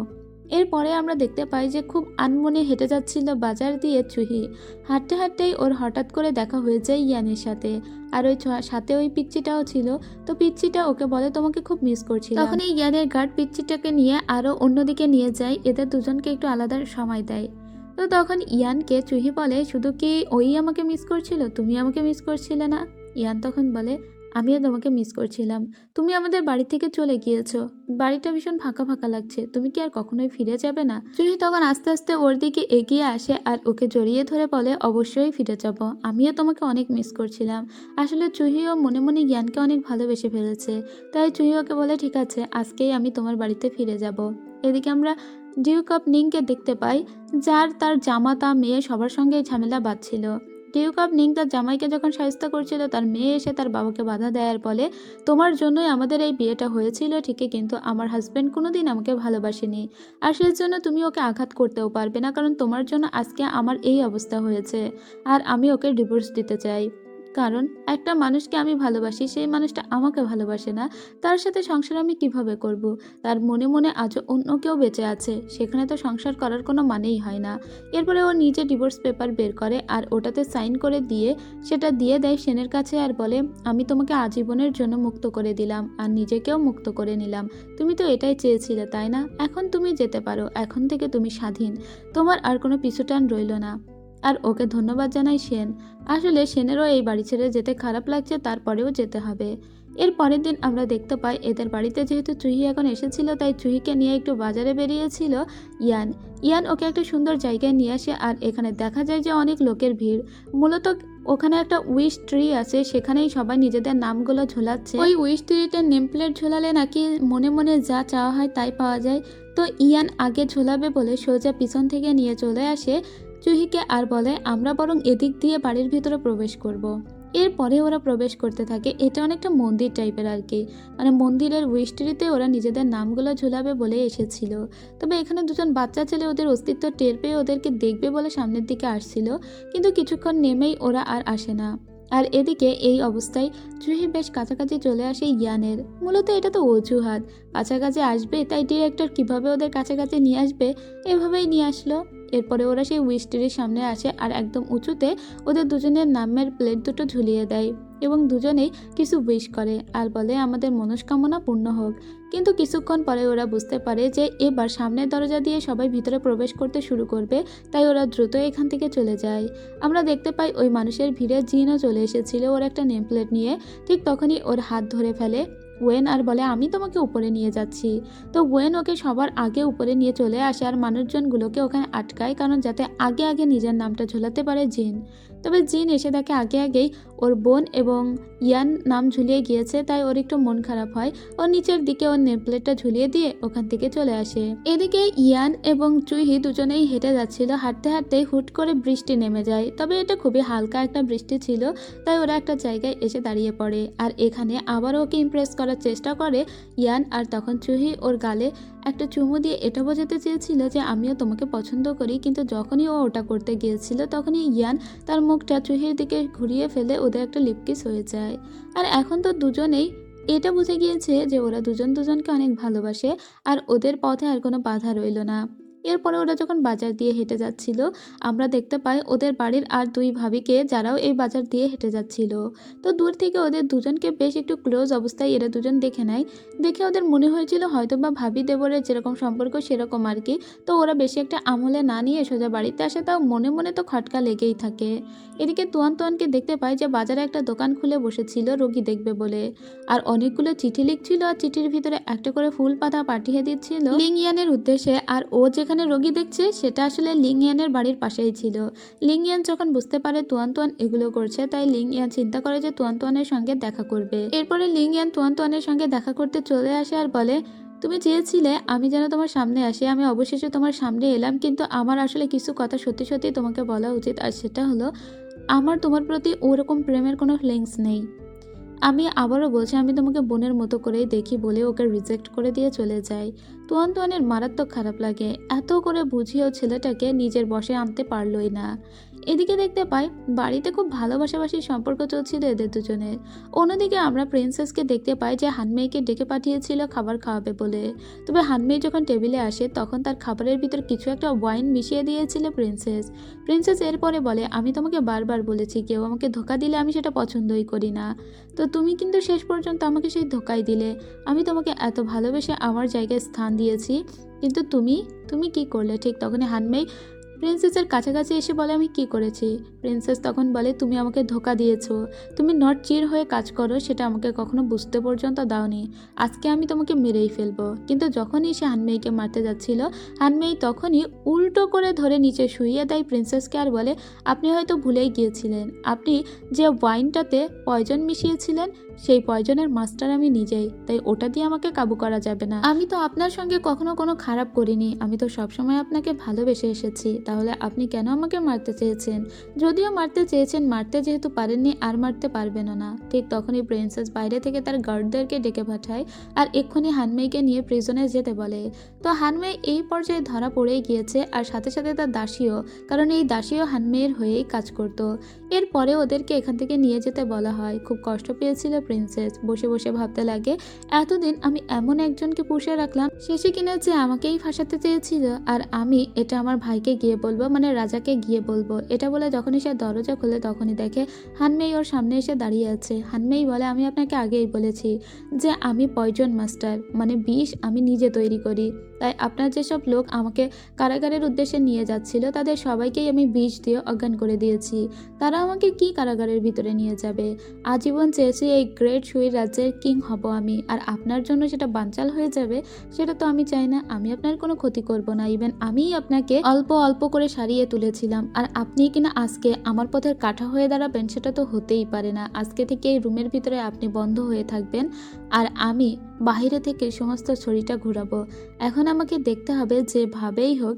এরপরে আমরা দেখতে পাই যে খুব আনমনে হেঁটে যাচ্ছিল বাজার দিয়ে জুহি। হাঁটতে হাঁটতেই ওর হঠাৎ করে দেখা হয়ে যায় ইয়ানের সাথে, আর ওই সাথে ওই পিচ্চিটাও ছিল। তো পিচ্চিটা ওকে বলে, তোমাকে খুব মিস করছি। তখন এই ইয়ানের গার্ড পিচ্চিটাকে নিয়ে আরো অন্যদিকে নিয়ে যায়, এদের দুজনকে একটু আলাদা সময় দেয়। তো তখন ইয়ানকে জুহি বলে, শুধু কি ওই আমাকে মিস করছিল, তুমি আমাকে মিস করছিলে না? ইয়ান তখন বলে, আমিও তোমাকে মিস করছিলাম। তুমি আমাদের বাড়ি থেকে চলে গিয়েছো, বাড়িটা ভীষণ ফাঁকা ফাঁকা লাগছে, তুমি কি আর কখনোই ফিরে যাবে না? জুহি তখন আস্তে আস্তে ওর দিকে এগিয়ে আসে আর ওকে জড়িয়ে ধরে বলে, অবশ্যই ফিরে যাব, আমিও তোমাকে অনেক মিস করছিলাম। আসলে জুহিও মনে মনে জ্ঞানকে অনেক ভালোবেসে ফেলেছে, তাই জুহি ওকে বলে, ঠিক আছে, আজকেই আমি তোমার বাড়িতে ফিরে যাব। এদিকে আমরা ডিউক অফ নিংকে দেখতে পাই, যার তার জামাতা মেয়ে সবার সঙ্গে ঝামেলা বাঁধছিল। ডিউক অফ নিং তার জামাইকে যখন সাহায্য করছিল, তার মেয়ে এসে তার বাবাকে বাধা দেয় আর বলে, তোমার জন্যই আমাদের এই বিয়েটা হয়েছিল ঠিকই, কিন্তু আমার হাজব্যান্ড কোনোদিন আমাকে ভালোবাসেনি, আর সেই জন্য তুমি ওকে আঘাত করতেও পারবে না, কারণ তোমার জন্য আজকে আমার এই অবস্থা হয়েছে, আর আমি ওকে ডিভোর্স দিতে চাই। কারণ একটা মানুষকে আমি ভালোবাসি, সেই মানুষটা আমাকে ভালোবাসে না, তার সাথে সংসার আমি কিভাবে করব? তার মনে মনে আজও অন্য কেউ বেঁচে আছে, সেখানে তো সংসার করার কোনো মানেই হয় না। এরপরে ও নিজে ডিভোর্স পেপার বের করে আর ওটাতে সাইন করে দিয়ে সেটা দিয়ে দেয় সেনের কাছে আর বলে, আমি তোমাকে আজীবনের জন্য মুক্ত করে দিলাম আর নিজেকেও মুক্ত করে নিলাম। তুমি তো এটাই চেয়েছিলে, তাই না? এখন তুমি যেতে পারো, এখন থেকে তুমি স্বাধীন, তোমার আর কোনো পিছুটান রইল না। আর ওকে ধন্যবাদ জানাই সেন। আসলে সেনেরও এই বাড়ি ছেড়ে যেতে খারাপ লাগছে, তারপরেও যেতে হবে। এর পরের দিন আমরা দেখতে পাই এদের বাড়িতে যেহেতু চুহি এখন এসেছিল, তাই চুহিকে নিয়ে একটু বাজারে বেরিয়েছিল ইয়ান। ইয়ান ওকে একটা সুন্দর জায়গায় নিয়ে আসে, আর এখানে দেখা যায় যে অনেক লোকের ভিড়। মূলত ওখানে একটা উইশ ট্রি আছে, সেখানেই সবাই নিজেদের নামগুলো ঝোলাচ্ছে। ওই উইশ ট্রিতে নেম প্লেট ঝোলালে নাকি মনে মনে যা চাওয়া হয় তাই পাওয়া যায়। তো ইয়ান আগে ঝোলাবে বলে সোজা পিছন থেকে নিয়ে চলে আসে জুহিকে আর বলে, আমরা বরং এদিক দিয়ে বাড়ির ভিতরে প্রবেশ করব। এরপরে ওরা প্রবেশ করতে থাকে। এটা অনেকটা মন্দির টাইপের আর কি, মানে মন্দিরের উইস্ট্রিতে ওরা নিজেদের নামগুলো ঝুলাবে বলে এসেছিল। তবে এখানে দুজন বাচ্চা ছেলে ওদের অস্তিত্ব টের পেয়ে ওদেরকে দেখবে বলে সামনের দিকে আসছিল, কিন্তু কিছুক্ষণ নেমেই ওরা আর আসে না। আর এদিকে এই অবস্থায় জুহি বেশ কাছাকাছি চলে আসে ইয়ানের। মূলত এটা তো অজুহাত, কাছাকাছি আসবে তাই ডিরেক্টর কিভাবে ওদের কাছাকাছি নিয়ে আসবে এভাবেই নিয়ে আসলো। এরপরে ওরা সেই উইস্ট্রির সামনে আসে আর একদম উঁচুতে ওদের দুজনের নামের প্লেট দুটো ঝুলিয়ে দেয় এবং দুজনেই কিছু উইশ করে আর বলে, আমাদের মনস্কামনা পূর্ণ হোক। কিন্তু কিছুক্ষণ পরে ওরা বুঝতে পারে যে এবার সামনের দরজা দিয়ে সবাই ভিতরে প্রবেশ করতে শুরু করবে, তাই ওরা দ্রুত এখান থেকে চলে যায়। আমরা দেখতে পাই ওই মানুষের ভিড়ে জিনও চলে এসেছিল ওর একটা নেম প্লেট নিয়ে। ঠিক তখনই ওর হাত ধরে ফেলে ওয়েন আর বলে, আমি তোমাকে উপরে নিয়ে যাচ্ছি। তো ওয়েন ওকে সবার আগে উপরে নিয়ে চলে আসে আর মানুষজনগুলোকে ওখানে আটকায়, কারণ যাতে আগে আগে নিজের নামটা ঝোলাতে পারে জিন। তবে জিন এসে দেখে আগে আগেই ওর বোন এবং ইয়ান নাম ঝুলিয়ে গিয়েছে, তাই ওর একটু মন খারাপ হয়। ও নিচের দিকে ওর নেমপ্লেটটা ঝুলিয়ে দিয়ে ওখান থেকে চলে আসে। এদিকে ইয়ান এবং জুহি দুজনেই হেঁটে যাচ্ছিল, হাঁটতে হাঁটতেই হুট করে বৃষ্টি নেমে যায়। তবে এটা খুবই হালকা একটা বৃষ্টি ছিল, তাই ওরা একটা জায়গায় এসে দাঁড়িয়ে পড়ে। আর এখানে আবার ওকে ইমপ্রেস করার চেষ্টা করে ইয়ান, আর তখন জুহি ওর গালে একটা চুমু দিয়ে এটা বোঝাতে চেয়েছিল যে আমিও তোমাকে পছন্দ করি, কিন্তু যখনই ও ওটা করতে গিয়েছিল তখনই ইয়ান তার মুখটা জুহির দিকে ঘুরিয়ে ফেলে ওদের একটা লিপকিস হয়ে যায়। আর এখন তো দুজনেই এটা বুঝে গিয়েছে যে ওরা দুজন দুজনকে অনেক ভালোবাসে আর ওদের পথে আর কোনো বাধা রইল না। এরপরে ওরা যখন বাজার দিয়ে হেঁটে যাচ্ছিল, আমরা দেখতে পাই ওদের বাড়ির আর দুই ভাবিকে, যারাও এই বাজার দিয়ে হেঁটে যাচ্ছিল। তো দূর থেকে ওদের দুজনকে বেশ একটু ক্লোজ অবস্থায় এরা দুজন দেখে নেয়। দেখে ওদের মনে হয়েছিল হয়তো বা ভাবি দেবরের যেরকম সম্পর্ক সেরকম আর কি। তো ওরা বেশি একটা আমলে না নিয়ে সোজা বাড়িতে আসে, তাও মনে মনে তো খটকা লেগেই থাকে। এদিকে তুয়ান তুয়ানকে দেখতে পাই যে বাজারে একটা দোকান খুলে বসেছিল রোগী দেখবে বলে, আর অনেকগুলো চিঠি লিখছিল আর চিঠির ভিতরে একটা করে ফুল পাতা পাঠিয়ে দিচ্ছিল লিং ইয়ানের উদ্দেশ্যে। আর ও যেখানে রোগী দেখছে সেটা আসলে লিং ইয়ানের বাড়ির পাশেই ছিল। লিং ইয়ান যখন বুঝতে পারে তুয়ান তুয়ান এগুলো করছে, তাই লিং ইয়ান চিন্তা করে যে তুয়ান তুয়ানের সঙ্গে দেখা করবে। এরপরে লিং ইয়ান তুয়ান তুয়ানের সঙ্গে দেখা করতে চলে আসে আর বলে, তুমি চেয়েছিলে আমি যেন তোমার সামনে আসি, আমি অবশেষে তোমার সামনে এলাম, কিন্তু আমার আসলে কিছু কথা সত্যি সত্যি তোমাকে বলা উচিত। আর সেটা হলো, আমার তোমার প্রতি ওরকম প্রেমের কোনো ফিলিংস নেই। আমি আবারও বলছি, আমি তোমাকে বোনের মতো করেই দেখি বলে ওকে রিজেক্ট করে দিয়ে চলে যায়। তুয়ান তুয়ানের মারাত্মক খারাপ লাগে, এত করে বুঝিয়েও ছেলেটাকে নিজের বশে আনতে পারলই না। এদিকে দেখতে পাই বাড়িতে খুব ভালোবাসাবাসির সম্পর্ক চলছিল এদের দুজনের। অন্যদিকে আমরা প্রিন্সেসকে দেখতে পাই যে হানমেইকে ডেকে পাঠিয়েছিল খাবার খাওয়াবে বলে। তবে হানমেই যখন টেবিলে আসে তখন তার খাবারের ভিতর কিছু একটা ওয়াইন মিশিয়ে দিয়েছিল প্রিন্সেস। প্রিন্সেস এরপরে বলে, আমি তোমাকে বারবার বলেছি কেউ আমাকে ধোকা দিলে আমি সেটা পছন্দই করি না। তো তুমি কিন্তু শেষ পর্যন্ত আমাকে সেই ধোকাই দিলে। আমি তোমাকে এত ভালোবেসে আমার জায়গায় স্থান দিয়েছি, কিন্তু তুমি তুমি কি করলে? ঠিক তখনই হানমেই প্রিন্সেসের কাছাকাছি এসে বলে, আমি কি করেছি? প্রিন্সেস তখন বলে, তুমি আমাকে ধোকা দিয়েছো। তুমি নট চির হয়ে কাজ করো সেটা আমাকে কখনো বুঝতে পর্যন্ত দাওনি। আজকে আমি তোমাকে মেরেই ফেলবো। কিন্তু যখনই সে হানমেইকে মারতে যাচ্ছিল, হানমেই তখনই উল্টো করে ধরে নিচে শুইয়ে দেয় প্রিন্সেসকে আর বলে, আপনি হয়তো ভুলেই গিয়েছিলেন, আপনি যে ওয়াইনটাতে পয়জন মিশিয়েছিলেন সেই পয়জনের মাস্টার আমি নিজেই, তাই ওটা দিয়ে আমাকে কাবু করা যাবে না। আমি তো আপনার সঙ্গে কখনো কোনো খারাপ করিনি, আমি তো সবসময় আপনাকে ভালোবেসে এসেছি। তাহলে আপনি কেন আমাকে মারতে চেয়েছেন? যদিও মারতে চেয়েছেন, মারতে যেহেতু পারেননি আর মারতে পারবেনও না। ঠিক তখনই প্রিন্সেস বাইরে থেকে তার গার্ডদেরকে ডেকে পাঠায় আর এক্ষুনি হানমেইকে নিয়ে প্রিজনে যেতে বলে। তো হানমেই এই পর্যায়ে ধরা পড়েই গিয়েছে, আর সাথে সাথে তার দাসীও, কারণ এই দাসীও হানমেইয়ের হয়েই কাজ করত। এরপরে ওদেরকে এখান থেকে নিয়ে যেতে বলা হয়। খুব কষ্ট পেয়েছিল প্রিন্সেস, বসে বসে ভাবতে লাগে, এতদিন আমি এমন একজনকে পুষে রাখলাম, শেষে কিনা যে আমাকেই ফাঁসাতে চেয়েছিল, আর আমি এটা আমার ভাইকে গিয়ে বলবো, মানে রাজাকে গিয়ে বলবো। এটা বলে যখনই সে দরজা খোলে তখনই দেখে হানমেই ওর সামনে এসে দাঁড়িয়ে আছে। হানমেই বলে, আমি আপনাকে আগেই বলেছি যে আমি পয়জন মাস্টার, মানে বিষ আমি নিজে তৈরি করি। তাই আপনার যেসব লোক আমাকে কারাগারের উদ্দেশ্যে নিয়ে যাচ্ছিল তাদের সবাইকেই আমি বিষ দিয়ে অজ্ঞান করে দিয়েছি। তারা আমাকে কি কারাগারের ভিতরে নিয়ে যাবে? আজীবন চেয়েছি এই গ্রেট সুই রাজ্যের কিং হব আমি, আর আপনার জন্য সেটা বানচাল হয়ে যাবে সেটা তো আমি চাই না। আমি আপনার কোনো ক্ষতি করব না, ইভেন আমিই আপনাকে অল্প অল্প করে সারিয়ে তুলেছিলাম, আর আপনি কিনা আজকে আমার পথের কাঁটা হয়ে দাঁড়াবেন, সেটা তো হতেই পারে না। আজকে থেকে এই রুমের ভিতরে আপনি বন্ধ হয়ে থাকবেন, আর আমি বাইরে থেকে সমস্ত ছড়িটা ঘুরাবো। এখন আমাকে দেখতে হবে যেভাবেই হোক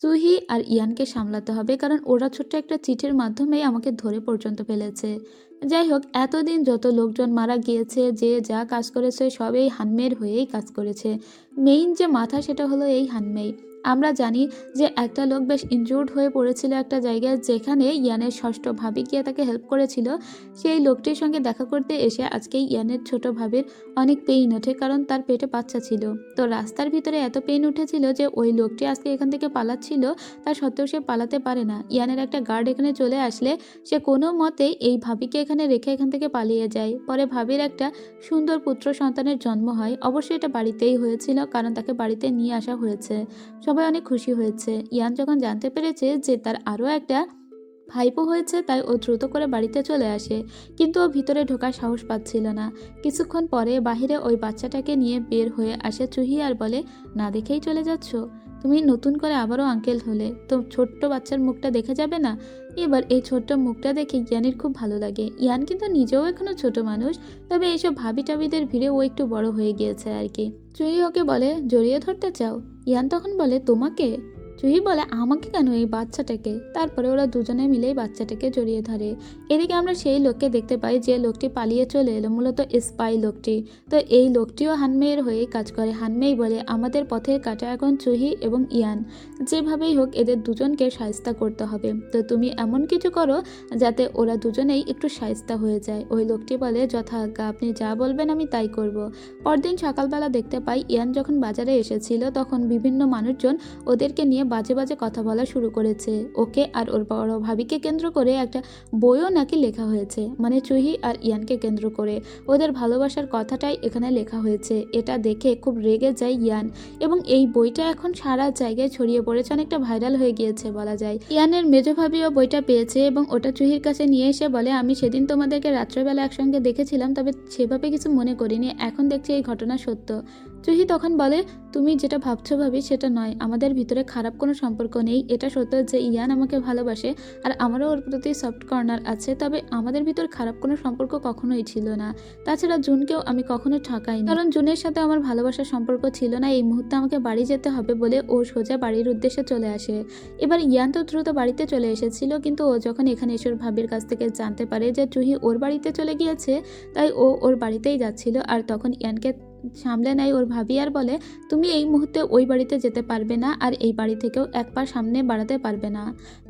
জুহি আর ইয়ানকে সামলাতে হবে, কারণ ওরা ছোট্ট একটা চিঠির মাধ্যমেই আমাকে ধরে পর্যন্ত ফেলেছে। যাই হোক, এতদিন যত লোকজন মারা গিয়েছে, যে যা কাজ করেছে সব এই হানমেইর হয়েই কাজ করেছে। মেইন যে মাথা সেটা হলো এই হানমেই। আমরা জানি যে একটা লোক বেশ ইনজুর্ড হয়ে পড়েছিল একটা জায়গায়, যেখানে ইয়ানের ষষ্ঠ ভাবি গিয়ে তাকে হেল্প করেছিল। সেই লোকটির সঙ্গে দেখা করতে এসে আজকে ইয়ানের ছোট ভাবির অনেক পেইন ওঠে, কারণ তার পেটে বাচ্চা ছিল। তো রাস্তার ভিতরে এত পেইন উঠেছিল যে ওই লোকটি আজকে এখান থেকে পালাচ্ছিল, তা সত্ত্বেও সে পালাতে পারে না। ইয়ানের একটা গার্ড এখানে চলে আসলে সে কোনো মতেই এই ভাবিকে এখানে রেখে এখান থেকে পালিয়ে যায়। পরে ভাবির একটা সুন্দর পুত্র সন্তানের জন্ম হয়। অবশ্যই এটা বাড়িতেই হয়েছিল, কারণ তাকে বাড়িতে নিয়ে আসা হয়েছে। সবাই অনেক খুশি হয়েছে। ইয়ান যখন জানতে পেরেছে যে তার আরও একটা ভাইপো হয়েছে, তাই ও দ্রুত করে বাড়িতে চলে আসে, কিন্তু ও ভিতরে ঢোকার সাহস পাচ্ছিল না। কিছুক্ষণ পরে বাহিরে ওই বাচ্চাটাকে নিয়ে বের হয়ে আসে চুহি আর বলে, না দেখেই চলে যাচ্ছ? তুমি নতুন করে আবারও আঙ্কেল হলে, তো ছোট্ট বাচ্চার মুখটা দেখে যাবে না? এবার এই ছোট্ট মুখটা দেখে ইয়ানের খুব ভালো লাগে। ইয়ান কিন্তু নিজেও এখনো ছোট মানুষ, তবে এইসব ভাবি টাবিদের ভিড়ে ও একটু বড় হয়ে গিয়েছে আর কি। চুহি ওকে বলে, জড়িয়ে ধরতে চাও? ইয়ান তখন বলে, তোমাকে? জুহি বলে আমাকে কেন, এই বাচ্চাটাকে। তারপরে ওরা দুজনে মিলেই বাচ্চাটাকে জড়িয়ে ধরে। এদিকে আমরা সেই লোককে দেখতে পাই যে লোকটি পালিয়ে চলে এলো, মূলত স্পাই লোকটি। তো এই লোকটিও হানমেইয়ের হয়েই কাজ করে। হানমেই বলে আমাদের পথের কাঁটা এখন জুহি এবং ইয়ান, যেভাবেই হোক এদের দুজনকে শায়েস্তা করতে হবে। তো তুমি এমন কিছু করো যাতে ওরা দুজনেই একটু শায়েস্তা হয়ে যায়। ওই লোকটি বলে যথা আজ্ঞা, আপনি যা বলবেন আমি তাই করব। পরদিন সকালবেলা দেখতে পাই ইয়ান যখন বাজারে এসেছিল তখন বিভিন্ন মানুষজন ওদেরকে নিয়ে বাজে বাজে কথা বলা শুরু করেছে। ওকে আর ওর বড় ভাবিকে কেন্দ্র করে একটা বইও নাকি লেখা হয়েছে, মানে জুহি আর ইয়ানকে কেন্দ্র করে ওদের ভালোবাসার কথাটাই এখানে লেখা হয়েছে। এটা দেখে খুব রেগে যায় ইয়ান, এবং এই বইটা এখন সারা জায়গায় ছড়িয়ে পড়েছে, অনেকটা ভাইরাল হয়ে গিয়েছে বলা যায়। ইয়ানের মেজো ভাবিও বইটা পেয়েছে এবং ওটা জুহির কাছে নিয়ে এসে বলে আমি সেদিন তোমাদেরকে রাত্রেবেলা একসঙ্গে দেখেছিলাম, তবে সেভাবে কিছু মনে করিনি, এখন দেখছি এই ঘটনা সত্য। জুহি তখন বলে তুমি যেটা ভাবছো ভাবি সেটা নয়, আমাদের ভিতরে খারাপ কোনো সম্পর্ক নেই। এটা সত্য যে ইয়ান আমাকে ভালোবাসে আর আমারও ওর প্রতি সফট কর্নার আছে, তবে আমাদের ভিতর খারাপ কোনো সম্পর্ক কখনোই ছিল না। তাছাড়া জুনকেও আমি কখনো ঠকাইনি, কারণ জুনের সাথে আমার ভালোবাসার সম্পর্ক ছিল না। এই মুহূর্তে আমাকে বাড়ি যেতে হবে বলে ও সোজা বাড়ির উদ্দেশ্যে চলে আসে। এবার ইয়ান তো দ্রুত বাড়িতে চলে এসেছিল, কিন্তু ও যখন এখানে এসে ওর ভাবির কাছ থেকে জানতে পারে যে জুহি ওর বাড়িতে চলে গিয়েছে, তাই ও ওর বাড়িতেই যাচ্ছিল। আর তখন ইয়ানকে সামলে নেয় ওর ভাবি আর বলে তুমি এই মুহূর্তে ওই বাড়িতে যেতে পারবে না, আর এই বাড়ি থেকেও এক পা সামনে বাড়াতে পারবে না।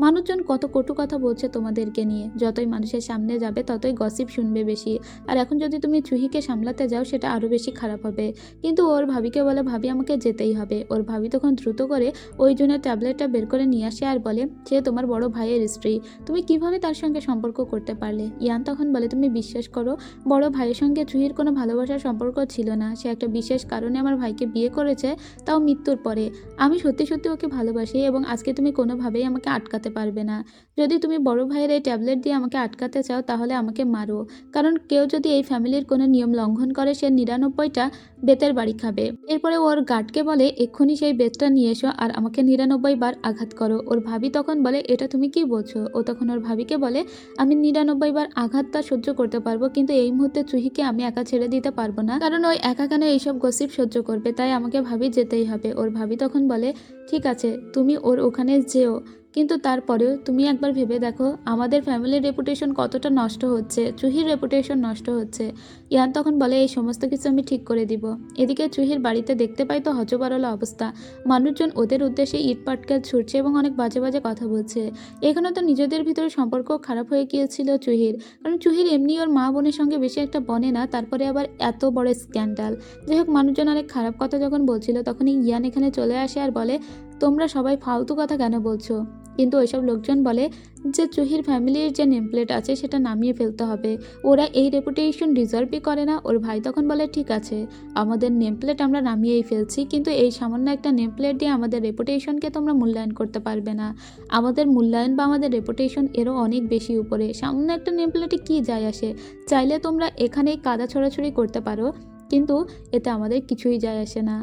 মানুষজন কত কটু কথা বলছে তোমাদেরকে নিয়ে, যতই মানুষের সামনে যাবে ততই গসিপ শুনবে বেশি। আর এখন যদি তুমি জুহিকে সামলাতে যাও সেটা আরও বেশি খারাপ হবে। কিন্তু ওর ভাবিকে বলে ভাবি আমাকে যেতেই হবে। ওর ভাবি তখন দ্রুত করে ওই জনের ট্যাবলেটটা বের করে নিয়ে আসে আর বলে সে তোমার বড় ভাইয়ের স্ত্রী, তুমি কিভাবে তার সঙ্গে সম্পর্ক করতে পারলে। ইয়ান তখন বলে তুমি বিশ্বাস করো, বড় ভাইয়ের সঙ্গে জুহির কোনো ভালোবাসার সম্পর্ক ছিল না। সে একটা বিশেষ কারণে আমার ভাইকে বিয়ে করেছে, তাও মৃত্যুর পরে। আমি সত্যি সত্যি ওকে ভালোবাসি এবং আজকে তুমি কোনোভাবেই আমাকে আটকাতে পারবে না। যদি তুমি বড় ভাইয়ের এই ট্যাবলেট দিয়ে আমাকে আটকাতে চাও তাহলে আমাকে মারো, কারণ কেউ যদি এই ফ্যামিলির কোনো নিয়ম লঙ্ঘন করে সে ৯৯টা বেতের বাড়ি খাবে। এরপরে ওর গার্ডকে বলে এক্ষুনি সেই বেতটা নিয়ে এসো আর আমাকে ৯৯ বার আঘাত করো। ওর ভাবি তখন বলে এটা তুমি কি বলছো। ও তখন ওর ভাবিকে বলে আমি ৯৯ বার আঘাতটা সহ্য করতে পারবো, কিন্তু এই মুহূর্তে জুহিকে আমি একা ছেড়ে দিতে পারবো না, কারণ ওই একা কেন এইসব গসিপ সহ্য করবে, তাই আমাকে ভাবি যেতেই হবে। ওর ভাবি তখন বলে ঠিক আছে তুমি ওর ওখানে যেও, কিন্তু তারপরেও তুমি একবার ভেবে দেখো আমাদের ফ্যামিলির রেপুটেশন কতটা নষ্ট হচ্ছে, জুহির রেপুটেশন নষ্ট হচ্ছে। ইয়ান তখন বলে এই সমস্ত কিছু আমি ঠিক করে দিব। এদিকে জুহির বাড়িতে দেখতে পাই তো হজবরল অবস্থা, মানুষজন ওদের উদ্দেশ্যে ইট পাটকেল ছুটছে এবং অনেক বাজে বাজে কথা বলছে। এখানে তো নিজেদের ভিতরে সম্পর্ক খারাপ হয়ে গিয়েছিল জুহির, কারণ জুহির এমনি ওর মা বোনের সঙ্গে বেশি একটা বনে না, তারপরে আবার এত বড় স্ক্যান্ডাল। যাই হোক মানুষজন অনেক খারাপ কথা যখন বলছিল তখনই ইয়ান এখানে চলে আসে আর বলে তোমরা সবাই ফালতু কথা কেন বলছো। কিন্তু ওইসব লোকজন বলে যে জুহির ফ্যামিলির যে নেমপ্লেট আছে সেটা নামিয়ে ফেলতে হবে, ওরা এই রেপুটেশন ডিজার্ভই করে না। ওর ভাই তখন বলে ঠিক আছে আমাদের নেমপ্লেট আমরা নামিয়েই ফেলছি, কিন্তু এই সামান্য একটা নেমপ্লেট দিয়ে আমাদের রেপুটেশনকে তোমরা মূল্যায়ন করতে পারবে না। আমাদের মূল্যায়ন বা আমাদের রেপুটেশন এরও অনেক বেশি উপরে, সামান্য একটা নেমপ্লেটে কি যায় আসে। চাইলে তোমরা এখানেই কাদা ছড়াছড়ি করতে পারো, কিন্তু এতে আমাদের কিছুই যায় আসে না।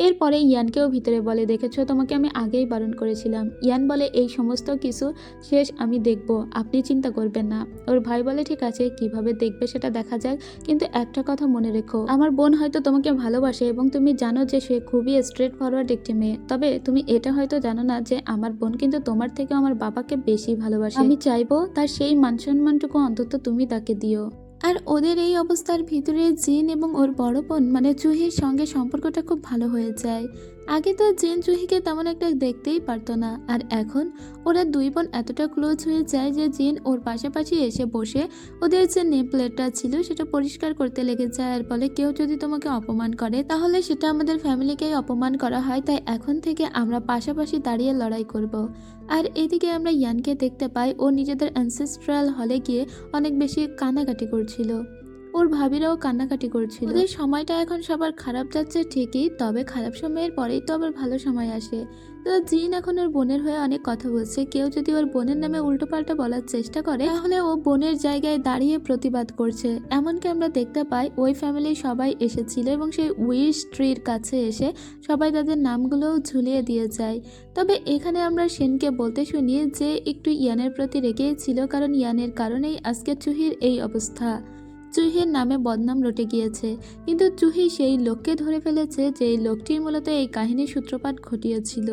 এরপরে ইয়ানকেও ভিতরে বলে দেখেছো তোমাকে আমি আগেই বারণ করেছিলাম। ইয়ান বলে এই সমস্ত কিছু শেষ আমি দেখব, আপনি চিন্তা করবেন না। ওর ভাই বলে ঠিক আছে কিভাবে দেখবে সেটা দেখা যাক, কিন্তু একটা কথা মনে রেখো আমার বোন হয়তো তোমাকে ভালোবাসে এবং তুমি জানো যে সে খুবই স্ট্রেট ফরওয়ার্ড একটি মেয়ে, তবে তুমি এটা হয়তো জানো না যে আমার বোন কিন্তু তোমার থেকে আমার বাবাকে বেশি ভালোবাসে। আমি চাইবো তার সেই মান সম্মানটুকু অন্তত তুমি তাকে দিও। আর ওদের এই অবস্থার ভিতরে জিন এবং ওর বড় বোন মানে জুহির সঙ্গে সম্পর্কটা খুব ভালো হয়ে যায়। আগে তো জিন জুহিকে তেমন একটা দেখতেই পারতো না, আর এখন ওরা দুই বোন এতটা ক্লোজ হয়ে যায় যে জিন ওর পাশাপাশি এসে বসে ওদের যে নেম প্লেটটা ছিল সেটা পরিষ্কার করতে লেগে যায় আর বলে কেউ যদি তোমাকে অপমান করে তাহলে সেটা আমাদের ফ্যামিলিকেই অপমান করা হয়, তাই এখন থেকে আমরা পাশাপাশি দাঁড়িয়ে লড়াই করব। আর এদিকে আমরা ইয়ানকে দেখতে পাই ও নিজেদের অ্যানসেস্ট্রাল হলে গিয়ে অনেক বেশি কান্নাকাটি করছিল, ওর ভাবিরাও কান্নাকাটি করছিল। ওদের সময়টা এখন সবার খারাপ যাচ্ছে ঠিকই, তবে খারাপ সময়ের পরেই তো আবার ভালো সময় আসে। তো জিন এখন ওর বোনের হয়ে অনেক কথা বলছে, কেউ যদি ওর বোনের নামে উল্টোপাল্টা বলার চেষ্টা করে তাহলে ও বোনের জায়গায় দাঁড়িয়ে প্রতিবাদ করছে। এমনকি আমরা দেখতে পাই ওই ফ্যামিলির সবাই এসেছিল এবং সেই উইশ ট্রির কাছে এসে সবাই তাদের নামগুলোও ঝুলিয়ে দিয়ে যায়। তবে এখানে আমরা সেনকে বলতে শুনি যে একটু ইয়ানের প্রতি রেগেই ছিল, কারণ ইয়ানের কারণেই আজকে জুহির এই অবস্থা। জুহির নামে বদনাম রটে গিয়েছে। কিন্তু জুহি সেই লোককে ধরে ফেলেছে যে লোকটি মূলত এই কাহিনীর সূত্রপাত ঘটিয়েছিল।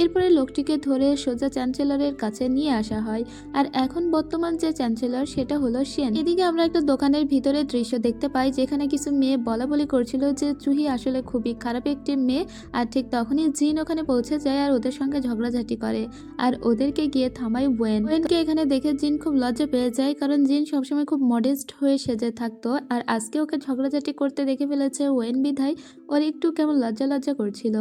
এরপরে লোকটিকে ধরে সোজা চ্যান্সেলরের কাছে নিয়ে আসা হয়। আর এখন বর্তমান যে চ্যান্সেলর সেটা হলো সেন। এদিকে আমরা একটা দোকানের ভিতরে দৃশ্য দেখতে পাই যেখানে কিছু মেয়ে বলা বলি করছিল যে জুহি আসলে খুবই খারাপ একটি মেয়ে। আর ঠিক তখনই জিন ওখানে পৌঁছে যায় আর ওদের সঙ্গে ঝগড়াঝাটি করে। আর ওদেরকে গিয়ে থামায় ওয়েনকে এখানে দেখে জিন খুব লজ্জা পেয়ে যায়, কারণ জিন সবসময় খুব মডেস্ট হয়ে সেজে থাকতো। আর আজকে ওকে ঝগড়াঝাটি করতে দেখে ফেলেছে ওয়েন, বিধায় ওর একটু কেমন লজ্জা লজ্জা করছিল।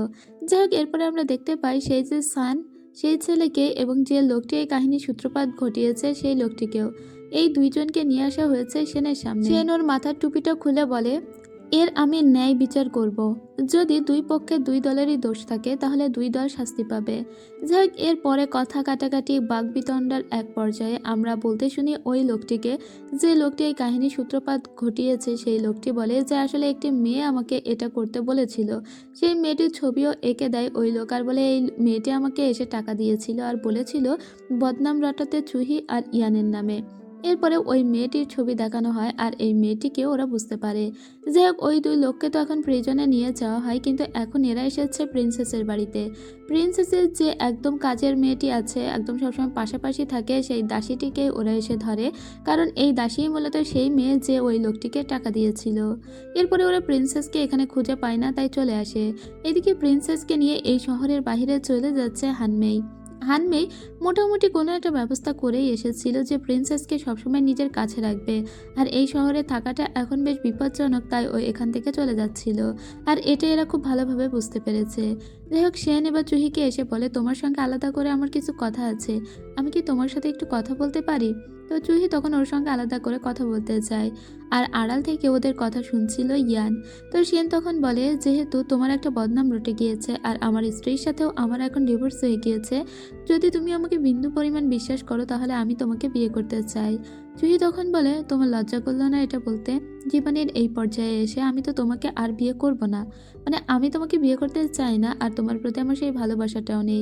যাই হোক, এরপরে আমরা দেখতে পাই সেই যে সান, সেই ছেলেকে এবং যে লোকটি এই কাহিনীর সূত্রপাত ঘটিয়েছে সেই লোকটিকেও, এই দুইজনকে নিয়ে আসা হয়েছে সেনের সামনে। সেন ওর মাথার টুপিটা খুলে বলে, এর আমি ন্যায় বিচার করব। যদি দুই পক্ষে দুই দলেরই দোষ থাকে তাহলে দুই দল শাস্তি পাবে। যাই হোক, এরপরে কথা কাটাকাটি বাগবিতণ্ডার এক পর্যায়ে আমরা বলতে শুনি ওই লোকটিকে, যে লোকটি এই কাহিনীর সূত্রপাত ঘটিয়েছে সেই লোকটি বলে যে আসলে একটি মেয়ে আমাকে এটা করতে বলেছিল। সেই মেয়েটির ছবিও এঁকে দেয় ওই লোক, আর বলে এই মেয়েটি আমাকে এসে টাকা দিয়েছিল আর বলেছিল বদনাম রটাতে জুহি আর ইয়ানের নামে। এরপরে ওই মেয়েটির ছবি দেখানো হয় আর এই মেয়েটিকে ওরা বুঝতে পারে। যাই হোক, ওই দুই লোককে তো এখন প্রিজনে নিয়ে যাওয়া হয়, কিন্তু এখন এরা এসেছে প্রিন্সেসের বাড়িতে। প্রিন্সেসের যে একদম কাজের মেয়েটি আছে, একদম সবসময় পাশাপাশি থাকে, সেই দাসীটিকে ওরা এসে ধরে, কারণ এই দাসী মূলত সেই মেয়ে যে ওই লোকটিকে টাকা দিয়েছিল। এরপরে ওরা প্রিন্সেসকে এখানে খুঁজে পায় না, তাই চলে আসে। এদিকে প্রিন্সেসকে নিয়ে এই শহরের বাইরে চলে যাচ্ছে হানমেই। হানমেই মোটামুটি কোনো একটা ব্যবস্থা করেই এসেছিল যে প্রিন্সেসকে সবসময় নিজের কাছে রাখবে। আর এই শহরে থাকাটা এখন বেশ বিপজ্জনক, তাই ও এখান থেকে চলে যাচ্ছিল। আর এটা এরা খুব ভালোভাবে বুঝতে পেরেছে। যাই হোক, সেন এবার জুহিকে এসে বলে, তোমার সঙ্গে আলাদা করে আমার কিছু কথা আছে, আমি কি তোমার সাথে একটু কথা বলতে পারি? তো জুহি তখন ওর সঙ্গে আলাদা করে কথা বলতে চায়। আর আড়াল থেকে ওদের কথা শুনছিল ইয়ান। তো সেন তখন বলে, যেহেতু তোমার একটা বদনাম রটে গিয়েছে আর আমার স্ত্রীর সাথেও আমার এখন ডিভোর্স হয়ে গিয়েছে, যদি তুমি আমাকে বিন্দু পরিমাণ বিশ্বাস করো তাহলে আমি তোমাকে বিয়ে করতে চাই। জুহি তখন বলে, তোমার লজ্জা করলো না এটা বলতে? জীবনের এই পর্যায়ে এসে আমি তো তোমাকে আর বিয়ে করব না, মানে আমি তোমাকে বিয়ে করতে চাই না, আর তোমার প্রতি আমার সেই ভালোবাসাটাও নেই।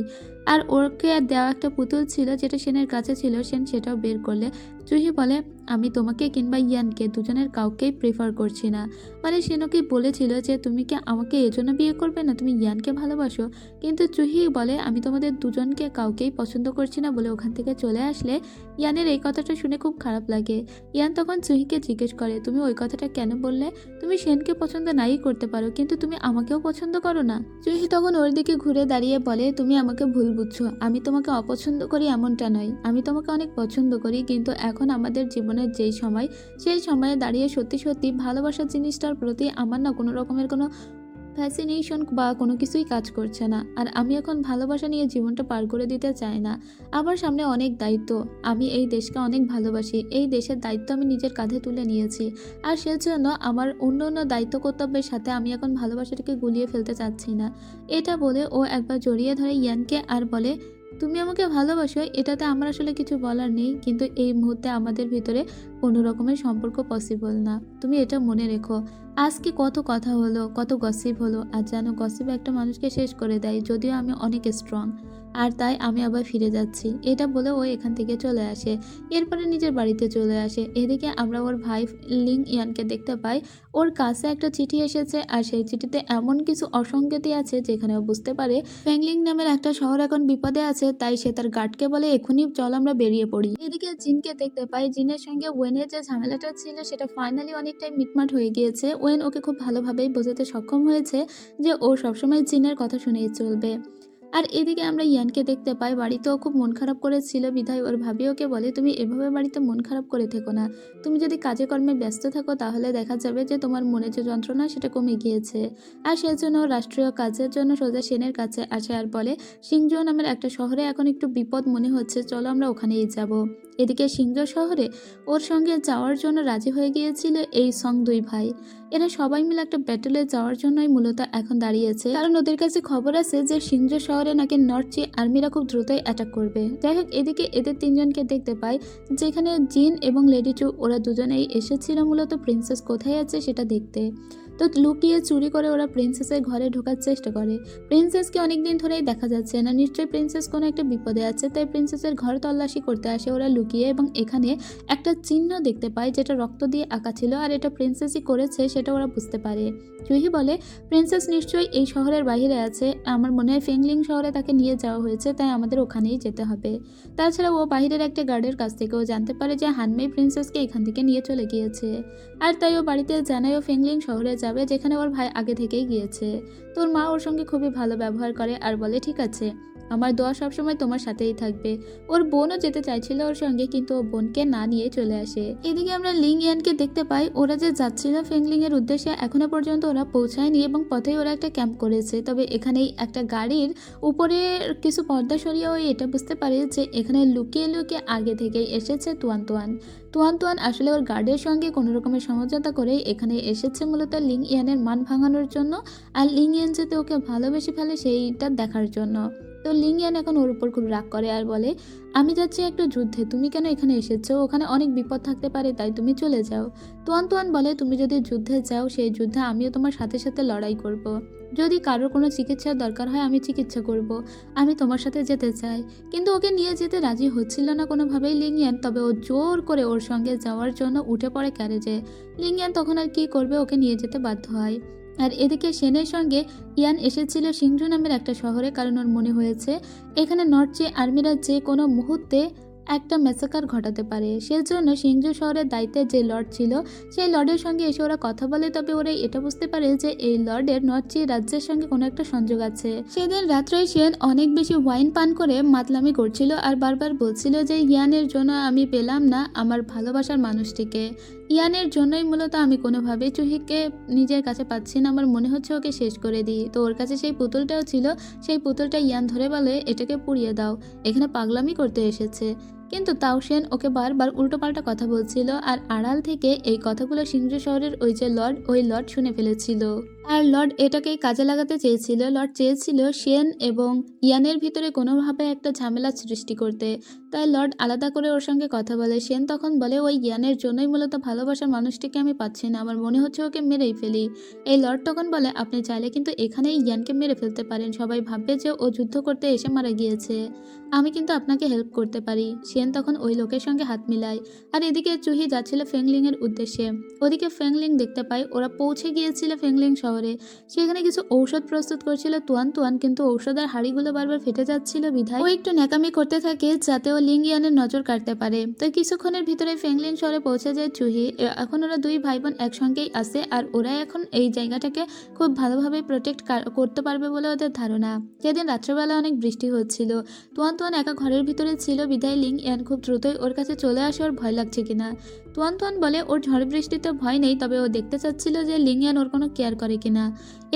আর ওকে দেওয়া একটা পুতুল ছিল যেটা সেনের কাছে ছিল, সেন সেটাও বের করলে। জুহি বলে, আমি তোমাকে কিংবা ইয়ানকে দুজনের কাউকেই প্রেফার করছি না। মানে সেন ওকে বলেছিল যে তুমি কি আমাকে এজন্য বিয়ে করবে না, তুমি ইয়ানকে ভালোবাসো। কিন্তু জুহি বলে, আমি তোমাদের দুজনকে কাউকেই পছন্দ করছি না বলে ওখান থেকে চলে আসলে। ইয়ানের এই কথাটা শুনে খুব খারাপ লাগে। ইয়ান তখন জুহিকে জিজ্ঞেস করে, তুমি ওই কথাটা কেন বললে? তুমি সেনকে পছন্দ নাই করতে পারো, কিন্তু তুমি আমাকেও পছন্দ করো না। জুহি তখন ওর দিকে ঘুরে দাঁড়িয়ে বলে, তুমি আমাকে ভুল বুঝছো, আমি তোমাকে অপছন্দ করি এমনটা নয়, আমি তোমাকে অনেক পছন্দ করি, কিন্তু এখন আমাদের জীবনের যেই সময়, সেই সময়ে দাঁড়িয়ে সত্যি সত্যি ভালোবাসার জিনিসটার প্রতি আমার না কোনো রকমের কোনো ফ্যাসিনেশন বা কোনো কিছুই কাজ করছে না। আর আমি এখন ভালোবাসা নিয়ে জীবনটা পার করে দিতে চাই না। আমার সামনে অনেক দায়িত্ব, আমি এই দেশকে অনেক ভালোবাসি, এই দেশের দায়িত্ব আমি নিজের কাঁধে তুলে নিয়েছি। আর সেজন্য আমার অন্য অন্য দায়িত্ব কর্তব্যের সাথে আমি এখন ভালোবাসাটাকে গুলিয়ে ফেলতে চাচ্ছি না। এটা বলে ও একবার জড়িয়ে ধরে ইয়ানকে আর বলে, তুমি আমাকে ভালোবাসো, এটাতে আমার আসলে কিছু বলার নেই, কিন্তু এই মুহূর্তে আমাদের ভিতরে কোনো রকমের সম্পর্ক পসিবল না, তুমি এটা মনে রেখো। আজকে কত কথা হলো, কত গসিপ হলো, আর যেন গসিপ একটা মানুষকে শেষ করে দেয়, যদিও আমি অনেক স্ট্রং, আর তাই আমি আবার ফিরে যাচ্ছি। এটা বলে ও এখান থেকে চলে আসে। এরপরে নিজের বাড়িতে চলে আসে। এদিকে আমরা ওর ভাই লিং ইয়ানকে দেখতে পাই। ওর কাছে একটা চিঠি এসেছে, আর সেই চিঠিতে এমন কিছু অসঙ্গতি আছে যেখানে ও বুঝতে পারে ফ্যাংলিং নামের একটা শহর এখন বিপদে আছে, তাই সে তার গার্ডকে বলে, এখনই চল আমরা বেরিয়ে পড়ি। এদিকে জিনকে দেখতে পাই। জিনের সঙ্গে ওয়েনের যে ঝামেলাটা ছিল সেটা ফাইনালি অনেকটাই মিটমাট হয়ে গিয়েছে। ওয়েন ওকে খুব ভালোভাবেই বোঝাতে সক্ষম হয়েছে যে ও সবসময় জিনের কথা শুনেই চলবে। আর এদিকে আমরা ইয়ানকে দেখতে পাই, বাড়িতেও খুব মন খারাপ করেছিল, বিধায় ওর ভাবি ওকে বলে, তুমি এভাবে বাড়িতে মন খারাপ করে থেকো না, তুমি যদি কাজে কর্মে ব্যস্ত থাকো তাহলে দেখা যাবে যে তোমার মনে যে যন্ত্রণা সেটা কমে গিয়েছে। আর সেজন্য রাষ্ট্রীয় কাজের জন্য সোজা সেনের কাছে আসে আর বলে, সিংজো নামের একটা শহরে এখন একটু বিপদ মনে হচ্ছে, চলো আমরা ওখানেই যাব। এদিকে সিংজো শহরে ওর সঙ্গে যাওয়ার জন্য রাজি হয়ে গিয়েছিল এই সং দুই ভাই। এরা সবাই মিলে একটা ব্যাটেলে যাওয়ার জন্যই মূলত এখন দাঁড়িয়েছে, কারণ ওদের কাছে খবর আছে যে সিংজো শহরে নাকি নর্থ চি আর্মিরা খুব দ্রুতই অ্যাটাক করবে। যাই হোক, এদিকে এদের তিনজনকে দেখতে পাই, যেখানে জিন এবং লেডি চু ওরা দুজনেই এসেছিল মূলত প্রিন্সেস কোথায় আছে সেটা দেখতে। তো লুকিয়ে চুরি করে ওরা প্রিন্সেসের ঘরে ঢোকার চেষ্টা করে। প্রিন্সেসকে অনেকদিন ধরেই দেখা যাচ্ছে না, নিশ্চয়ই প্রিন্সেস কোনো একটা বিপদে আছে, তাই প্রিন্সেসের ঘর তল্লাশি করতে আসে ওরা লুকিয়ে, এবং এখানে একটা চিহ্ন দেখতে পায় যেটা রক্ত দিয়ে আঁকা ছিল, আর এটা প্রিন্সেসই করেছে সেটা ওরা বুঝতে পারে। জুহি বলে, প্রিন্সেস নিশ্চয়ই এই শহরের বাইরে আছে, আমার মনে হয় ফেংলিং শহরে তাকে নিয়ে যাওয়া হয়েছে, তাই আমাদের ওখানেই যেতে হবে। তাছাড়া ও বাইরের একটা গার্ডের কাছ থেকেও জানতে পারে যে হানমেই প্রিন্সেসকে এখান থেকে নিয়ে চলে গিয়েছে, আর তাই ও বাড়িতে জানায় ও ফেংলিং শহরে যাবে, যেখানে ওর ভাই আগে থেকেই গিয়েছে। তোর মা ওর সঙ্গে খুবই ভালো ব্যবহার করে আর বলে, ঠিক আছে, আমার দোয়া সবসময় তোমার সাথেই থাকবে। ওর বোনও যেতে চাইছিল ওর সঙ্গে, কিন্তু ও বোনকে না নিয়ে চলে আসে। এদিকে আমরা লিং ইয়ানকে দেখতে পাই, ওরা যে যাচ্ছিল ফেংলিং এর উদ্দেশ্যে এখনো পর্যন্ত ওরা পৌঁছায়নি, এবং পথেই ওরা একটা ক্যাম্প করেছে। তবে এখানেই একটা গাড়ির উপরে কিছু পর্দা সরিয়ে ওই এটা বুঝতে পারে যে এখানে লুকিয়ে লুকিয়ে আগে থেকেই এসেছে তুয়ান তুয়ান। তুয়ান তুয়ান আসলে ওর গার্ডের সঙ্গে কোনো রকমের সমঝোতা করে এখানে এসেছে মূলত লিং ইয়ানের মান ভাঙানোর জন্য, আর লিং ইয়ান যাতে ওকে ভালোবেসে ফেলে সেইটা দেখার জন্য। তো লিং ইয়ান এখন ওর উপর খুব রাগ করে আর বলে, আমি যাচ্ছি একটা যুদ্ধে, তুমি কেন এখানে এসেছো? ওখানে অনেক বিপদ থাকতে পারে, তাই তুমি চলে যাও। তুয়ান তুয়ান বলে, তুমি যদি যুদ্ধে যাও সেই যুদ্ধে আমিও তোমার সাথে সাথে লড়াই করব। যদি কারোর কোনো চিকিৎসার দরকার হয় আমি চিকিৎসা করব, আমি তোমার সাথে যেতে চাই। কিন্তু ওকে নিয়ে যেতে রাজি হচ্ছিল না কোনোভাবেই লিং ইয়ান, তবে ও জোর করে ওর সঙ্গে যাওয়ার জন্য উঠে পড়ে ক্যারেজে। লিং ইয়ান তখন আর কি করবে, ওকে নিয়ে যেতে বাধ্য হয়। আর এদিকে সেনের সঙ্গে ইয়ান এসেছিল সিংজু নামের একটা শহরে, কারণ ওর মনে হয়েছে এখানে নর্থ আর্মিরা যে কোনো মুহূর্তে একটা ম্যাসাকার ঘটাতে পারে। সেজন্য সিংজু শহরের দায়িত্বে যে লর্ড ছিল সেই লর্ডের সঙ্গে এসে ওরা কথা বলে, তবে ওরা এটা বুঝতে পারে যে এই লর্ডের নর্থ রাজ্যের সঙ্গে কোনো একটা সংযোগ আছে। সেদিন রাত্রে সেন অনেক বেশি ওয়াইন পান করে মাতলামি করছিল আর বারবার বলছিল যে ইয়ানের জন্য আমি পেলাম না আমার ভালোবাসার মানুষটিকে, ইয়ানের জন্যই মূলত আমি কোনোভাবেই চুহিকে নিজের কাছে পাচ্ছি না, আমার মনে হচ্ছে ওকে শেষ করে দিই। তো ওর কাছে সেই পুতুলটাও ছিল, সেই পুতুলটা ইয়ান ধরে বলে এটাকে পুড়িয়ে দাও, এখানে পাগলামি করতে এসেছে। কিন্তু তাও সেন ওকে বারবার উল্টোপাল্টা কথা বলছিল, আর আড়াল থেকে এই কথাগুলো সিংজু শহরের ওই লর্ড শুনে ফেলেছিল। আর লর্ড এটাকেই কাজে লাগাতে চেয়েছিল। লর্ড চেয়েছিল সেন এবং ইয়ানের ভিতরে কোনোভাবে একটা ঝামেলা সৃষ্টি করতে, তাই লর্ড আলাদা করে ওর সঙ্গে কথা বলে। সেন তখন বলে, ওই ইয়ানের জন্যই মূলত ভালোবাসার মানুষটিকে আমি পাচ্ছি না, আমার মনে হচ্ছে ওকে মেরেই ফেলি। এই লর্ড তখন বলে, আপনি চাইলে কিন্তু এখানেই ইয়ানকে মেরে ফেলতে পারেন, সবাই ভাববে যে ও যুদ্ধ করতে এসে মারা গিয়েছে, আমি কিন্তু আপনাকে হেল্প করতে পারি। সেন তখন ওই লোকের সঙ্গে হাত মিলায়। আর এদিকে চুহি যাচ্ছিল ফেংলিং এর উদ্দেশ্যে। ওদিকে ফেংলিং দেখতে পায় ওরা পৌঁছে গিয়েছিল ফেংলিং শহরে। সেখানে কিছু ঔষধ প্রস্তুত করছিল তুয়ান তুয়ান, কিন্তু ঔষধের হাড়িগুলো বারবার ফেটে যাচ্ছিল বিধায় ও একটু ন্যাকামি করতে থাকে যাতে ও লিং ইয়ানের নজর কাটতে পারে। তো কিছুক্ষণের ভিতরে ফেংলিং শহরে পৌঁছে যায় চুহি। এখন ওরা দুই ভাই বোন একসঙ্গেই আসে, আর ওরা এখন এই জায়গাটাকে খুব ভালোভাবে প্রোটেক্ট করতে পারবে বলে ওদের ধারণা। সেদিন রাত্রেবেলা অনেক বৃষ্টি হচ্ছিল, তুয়ান তুয়ান একা ঘরের ভিতরে ছিল বিধায় লিং ইয়ান খুব দ্রুতই ওর কাছে চলে আসে ওর ভয় লাগছে কিনা। তুয়ান তুয়ান বলে ওর ঝড় বৃষ্টিতে ভয় নেই, তবে ও দেখতে চাচ্ছিল যে লিং ইয়ান ওর কোনো কেয়ার করে কিনা।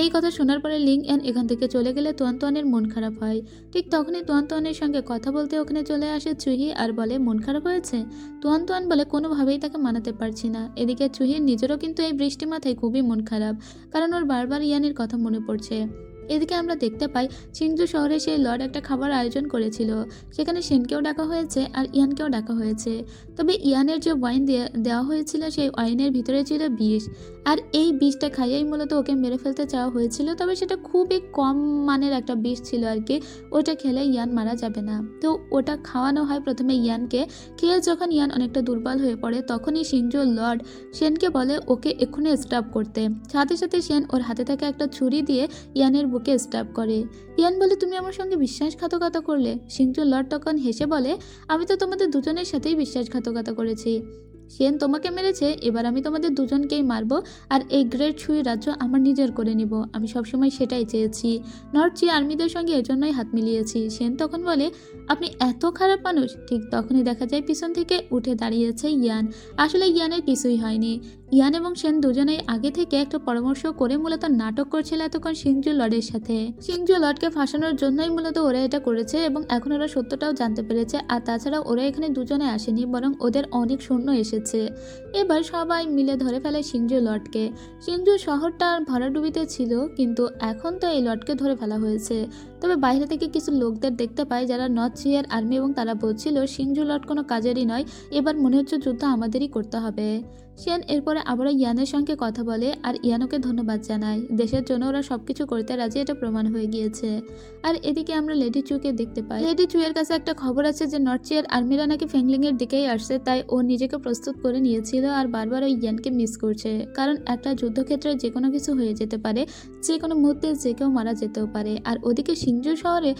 এই কথা শোনার পরে লিং ইয়ান এখান থেকে চলে গেলে তুয়ান তুয়ানের মন খারাপ হয়। ঠিক তখনই তুয়ান তুয়ানের সঙ্গে কথা বলতে ওখানে চলে আসে চুহি আর বলে, মন খারাপ হয়েছে? তুয়ান তুয়ান বলে, কোনোভাবেই তাকে মানাতে পারছি না। এদিকে চুহির নিজেরও কিন্তু এই বৃষ্টি মাথায় খুবই মন খারাপ, কারণ ওর বারবার ইয়ানের কথা মনে পড়ছে। এদিকে আমরা দেখতে পাই সিংজু শহরে সেই লর্ড একটা খাবার আয়োজন করেছিল, সেখানে সেনকেও ডাকা হয়েছে আর ইয়ানকেও ডাকা হয়েছে। তবে ইয়ানের যে ওয়াইন দেওয়া হয়েছিল সেই ওয়াইনের ভিতরে ছিল বিষ, আর এই বিষটা খাইয়েই মূলত ওকে মেরে ফেলতে চাওয়া হয়েছিল, তবে সেটা খুবই কম মানের একটা বিষ ছিল আর কি, ওটা খেলে ইয়ান মারা যাবে না। তো ওটা খাওয়ানো হয় প্রথমে ইয়ানকে। খেয়ে যখন ইয়ান অনেকটা দুর্বল হয়ে পড়ে তখনই সিংজু লর্ড সেনকে বলে ওকে এক্ষুনি স্টাব করতে। সাথে সাথে সেন ওর হাতে থাকা একটা ছুরি দিয়ে ইয়ানের বুকে স্টাব করে। ইয়ান বলে, তুমি আমার সঙ্গে বিশ্বাসঘাতকতা করলে? সিংজু লর্ড তখন হেসে বলে, আমি তো তোমাদের দুজনের সাথেই বিশ্বাসঘাতকতা করেছি। সেন তোমাকে মেরেছে, এবার আমি তোমাদের দুজনকেই মারবো, আর এই গ্রেট সুই রাজ্য আমার নিজের করে নিব। আমি সবসময় সেটাই চেয়েছি, নর্থ আর্মিদের সঙ্গে এজন্যই হাত মিলিয়েছি। সেন তখন বলে, আপনি এত খারাপ মানুষ? ঠিক তখনই দেখা যায় পিছন থেকে উঠে দাঁড়িয়েছে ইয়ান। আসলে ইয়ানের কিছুই হয়নি। ইয়ান এবং সেন দুজনেই আগে থেকে একটা পরামর্শ করে মূলত নাটক করছিল এতক্ষণ সিংজু লর্ডের সাথে। সিংজু লর্ডকে ফাঁসানোর জন্যই মূলত ওরা এটা করেছে, এবং এখন ওরা সত্যটাও জানতে পেরেছে। আর তাছাড়া ওরা এখানে দুজনে আসেনি, বরং ওদের অনেক সৈন্য এসেছে। এবার সবাই মিলে ধরে ফেলে সিংজু লর্ডকে। সিংজু শহরটা ভরাডুবিতে ছিল, কিন্তু এখন তো এই লর্ডকে ধরে ফেলা হয়েছে। তবে বাইরে থেকে কিছু লোকদের দেখতে পায় যারা নর্থ সিয়ার আর্মি, এবং তারা বলছিল সিংজু লর্ড কোনো কাজেরই নয়, এবার মনে হচ্ছে যুদ্ধ আমাদেরই করতে হবে। সেন এরপরে আবারও ইয়ানের সঙ্গে কথা বলে আর ইয়ান ওকে ধন্যবাদ জানায়। দেশের জন্য ওরা সবকিছু করতে রাজি, এটা প্রমাণ হয়ে গিয়েছে। আর এদিকে আমরা লেডি চুকে দেখতে পাই। লেডি চু এর কাছে একটা খবর আছে যে নর্থ চিয়ার আর্মিরা নাকি ফেংলিং এর দিকেই আসছে, তাই ও নিজেকে প্রস্তুত করে নিয়েছিল আর বারবার ওই ইয়ানকে মিস করছে, কারণ একটা যুদ্ধক্ষেত্রে যে কোনো কিছু হয়ে যেতে পারে, যে কোনো মুহূর্তে যে কেউ মারা যেতেও পারে। আর ওদিকে সিংজু শহরে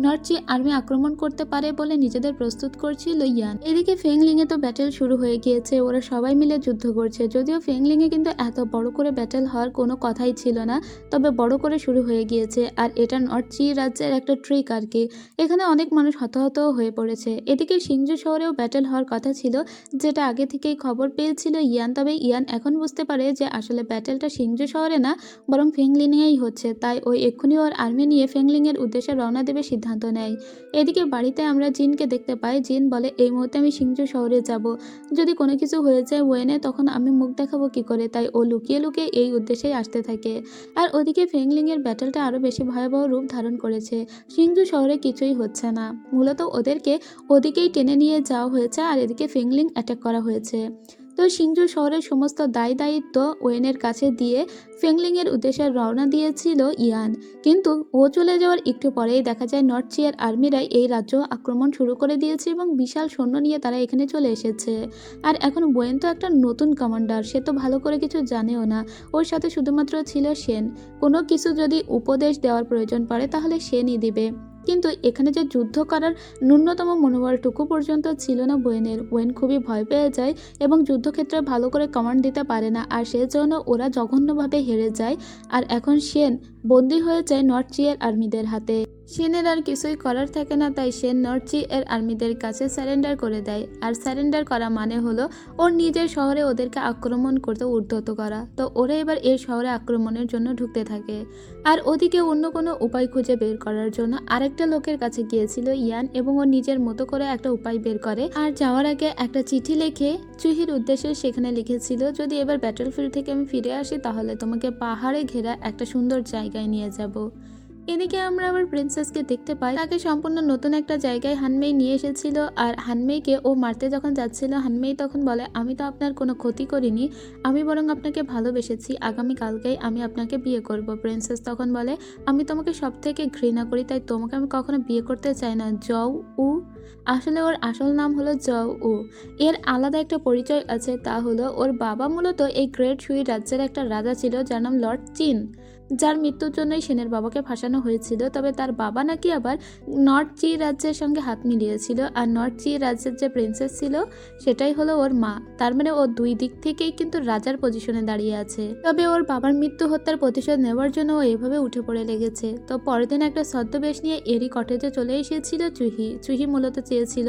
নর্থ চি আর্মি আক্রমণ করতে পারে বলে নিজেদের প্রস্তুত করছিল ইয়ান। এদিকে ফেংলিং এ তো ব্যাটেল শুরু হয়ে গিয়েছে, ওরা সবাই মিলে যুদ্ধ করছে। যদিও ফেংলিং এ কিন্তু এত বড় করে ব্যাটেল হওয়ার কোনো কথাই ছিল না, তবে বড় করে শুরু হয়ে গিয়েছে। আর এটা নর্থ চি রাজ্যের একটা ট্রিক আর কি, এখানে অনেক মানুষ হতাহতও হয়ে পড়েছে। এদিকে সিংজু শহরেও ব্যাটেল হওয়ার কথা ছিল, যেটা আগে থেকেই খবর পেয়েছিল ইয়ান। তবে ইয়ান এখন বুঝতে পারে যে আসলে ব্যাটেলটা সিংজু শহরে না, বরং ফেংলিং এই হচ্ছে। তাই ওই এক্ষুনি ওর আর্মি নিয়ে ফেংলিং এর উদ্দেশ্যে রওনা দেবে সিদ্ধান্ত নেয়। এদিকে বাড়িতে আমরা জিনকে দেখতে পাই। জিন বলে, এই মুহূর্তে আমি সিংজু শহরে যাব, যদি কোনো কিছু হয়ে যায় ওয়েনে তখন আমি মুখ দেখাবো কি করে। তাই ও লুকিয়ে লুকিয়ে এই উদ্দেশ্যেই আসতে থাকে। আর ওদিকে ফেংলিং এর ব্যাটেলটা আরো বেশি ভয়াবহ রূপ ধারণ করেছে। সিংজু শহরে কিছুই হচ্ছে না, মূলত ওদেরকে ওদিকেই টেনে নিয়ে যাওয়া হয়েছে আর এদিকে ফেংলিং অ্যাটাক করা হয়েছে। তো সিংজু শহরের সমস্ত দায়িত্ব ওয়েনের কাছে দিয়ে ফেংলিং এর উদ্দেশ্যে রওনা দিয়েছিল ইয়ান। কিন্তু ও চলে যাওয়ার একটু পরেই দেখা যায় নর্থ চিয়ার আর্মিরাই এই রাজ্য আক্রমণ শুরু করে দিয়েছে এবং বিশাল সৈন্য নিয়ে তারা এখানে চলে এসেছে। আর এখন ওয়েন তো একটা নতুন কমান্ডার, সে তো ভালো করে কিছু জানেও না। ওর সাথে শুধুমাত্র ছিল সেন। কোনো কিছু যদি উপদেশ দেওয়ার প্রয়োজন পড়ে তাহলে সেনই দিবে, কিন্তু এখানে যে যুদ্ধ করার ন্যূনতম মনোবলটুকু পর্যন্ত ছিল না ওয়েনের। ওয়েন খুবই ভয় পেয়ে যায় এবং যুদ্ধক্ষেত্রে ভালো করে কমান্ড দিতে পারে না, আর সেজন্য ওরা জঘন্যভাবে হেরে যায়। আর এখন সেন বন্দী হয়ে যায় নর্থ চিয়ার আর্মিদের হাতে। সেনের আর কিছুই করার থাকে না, তাই সেন নর্থ চি এর আর্মিদের কাছে স্যারেন্ডার করে দেয়। আর স্যারেন্ডার করা মানে হলো ওর নিজের শহরে ওদেরকে আক্রমণ করতে উদ্যত করা। তো ওরা এবার এই শহরে আক্রমণের জন্য ঢুকতে থাকে। আর ওদিকে অন্য কোনো উপায় খুঁজে বের করার জন্য আরেকটা লোকের কাছে গিয়েছিল ইয়ান, এবং ও নিজের মতো করে একটা উপায় বের করে। আর যাওয়ার আগে একটা চিঠি লিখে চুহির উদ্দেশ্যে সেখানে লিখেছিল, যদি এবার ব্যাটলফিল্ড থেকে আমি ফিরে আসি তাহলে তোমাকে পাহাড়ে ঘেরা একটা সুন্দর জায়গায় নিয়ে যাব। এদিকে আমরা আবার প্রিন্সেসকে দেখতে পাই, তাকে সম্পূর্ণ নতুন একটা জায়গায় হানমেই নিয়ে এসেছিল। আর হানমেইকে ও মারতে যখন যাচ্ছিল, হানমেই তখন বলে, আমি তো আপনার কোনো ক্ষতি করিনি, আমি বরং আপনাকে ভালোবেসেছি, আগামীকালকেই আমি আপনাকে বিয়ে করব। প্রিন্সেস তখন বলে, আমি তোমাকে সব থেকে ঘৃণা করি, তাই তোমাকে আমি কখনো বিয়ে করতে চাই না। জও উ, আসলে ওর আসল নাম হলো জও উ। এর আলাদা একটা পরিচয় আছে, তা হলো ওর বাবা মূলত এই গ্রেট সুই রাজ্যের একটা রাজা ছিল যার নাম লর্ড চিন, যার মৃত্যুর জন্যই সেনের বাবাকে ফাঁসানো হয়েছিল। তবে তার বাবা নাকি আবার নর্থ চি রাজ্যের সঙ্গে হাত মিলিয়েছিল, আর নর্থ চি রাজ্যের যে প্রিন্সেস ছিল সেটাই হলো ওর মা। তার মানে ও দুই দিক থেকেই কিন্তু রাজার পজিশনে দাঁড়িয়ে আছে। তবে ওর বাবার মৃত্যু হত্যার প্রতিশোধ নেওয়ার জন্য ও এভাবে উঠে পড়ে লেগেছে। তো পরের দিন একটা ছদ্মবেশ নিয়ে এরই কটেজে চলে এসেছিল চুহি। চুহি মূলত চেয়েছিল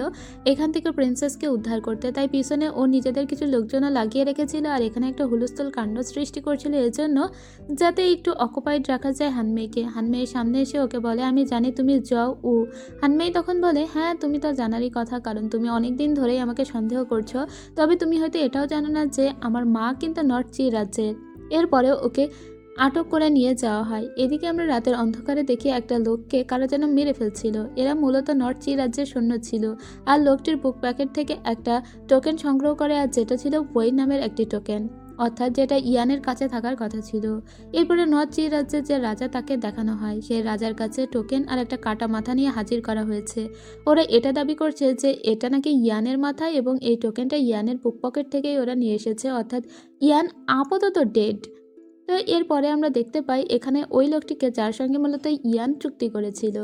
এখান থেকে প্রিন্সেসকে উদ্ধার করতে, তাই পিছনে ও নিজেদের কিছু লোকজনও লাগিয়ে রেখেছিল আর এখানে একটা হুলস্থুল কাণ্ড সৃষ্টি করছিল, এজন্য যাতে একটু অকুপাইড রাখা যায় হানমেইকে। হানমেইয়ের সামনে এসে ওকে বলে, আমি জানি তুমি জও উ। হানমেই তখন বলে, হ্যাঁ তুমি তো জানারই কথা, কারণ তুমি অনেক দিন ধরেই আমাকে সন্দেহ করছো। তবে তুমি হয়তো এটাও জানো না যে আমার মা কিন্তু নর্থ চি রাজ্যের। এরপরে ওকে আটক করে নিয়ে যাওয়া হয়। এদিকে আমরা রাতের অন্ধকারে দেখি একটা লোককে কারা যেন মেরে ফেলছিল। এরা মূলত নর্থ চি রাজ্যের সৈন্য ছিল। আর লোকটির বুক প্যাকেট থেকে একটা টোকেন সংগ্রহ করে, আর যেটা ছিল ওই নামের একটি টোকেন, অর্থাৎ যেটা ইয়ানের কাছে থাকার কথা ছিল। এরপরে নর্থ চি রাজ্যের যে রাজা তাকে দেখানো হয়, সেই রাজার কাছে টোকেন আর একটা কাটা মাথা নিয়ে হাজির করা হয়েছে। ওরা এটা দাবি করছে যে এটা নাকি ইয়ানের মাথা, এবং এই টোকেনটা ইয়ানের বুক পকেট থেকেই ওরা নিয়ে এসেছে, অর্থাৎ ইয়ান আপাতত ডেড। তো এরপরে আমরা দেখতে পাই এখানে ওই লোকটিকে যার সঙ্গে মূলত ইয়ান চুক্তি করেছিল।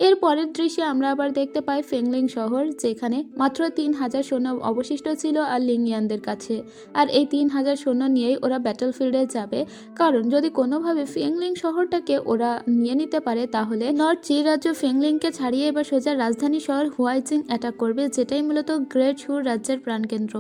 এর পরের দৃশ্যে আমরা আবার দেখতে পাই ফেংলিং শহর, যেখানে মাত্র 3000 সৈন্য অবশিষ্ট ছিল আর লিংয়ানদের কাছে। আর এই 3000 সৈন্য নিয়েই ওরা ব্যাটলফিল্ডে যাবে, কারণ যদি কোনোভাবে ফেংলিং শহরটাকে ওরা নিয়ে নিতে পারে তাহলে নর্থ চি রাজ্য ফেংলিংকে ছাড়িয়ে এবার সোজা রাজধানী শহর হুয়াইজিং অ্যাটাক করবে, যেটাই মূলত গ্রেট শু রাজ্যের প্রাণকেন্দ্র।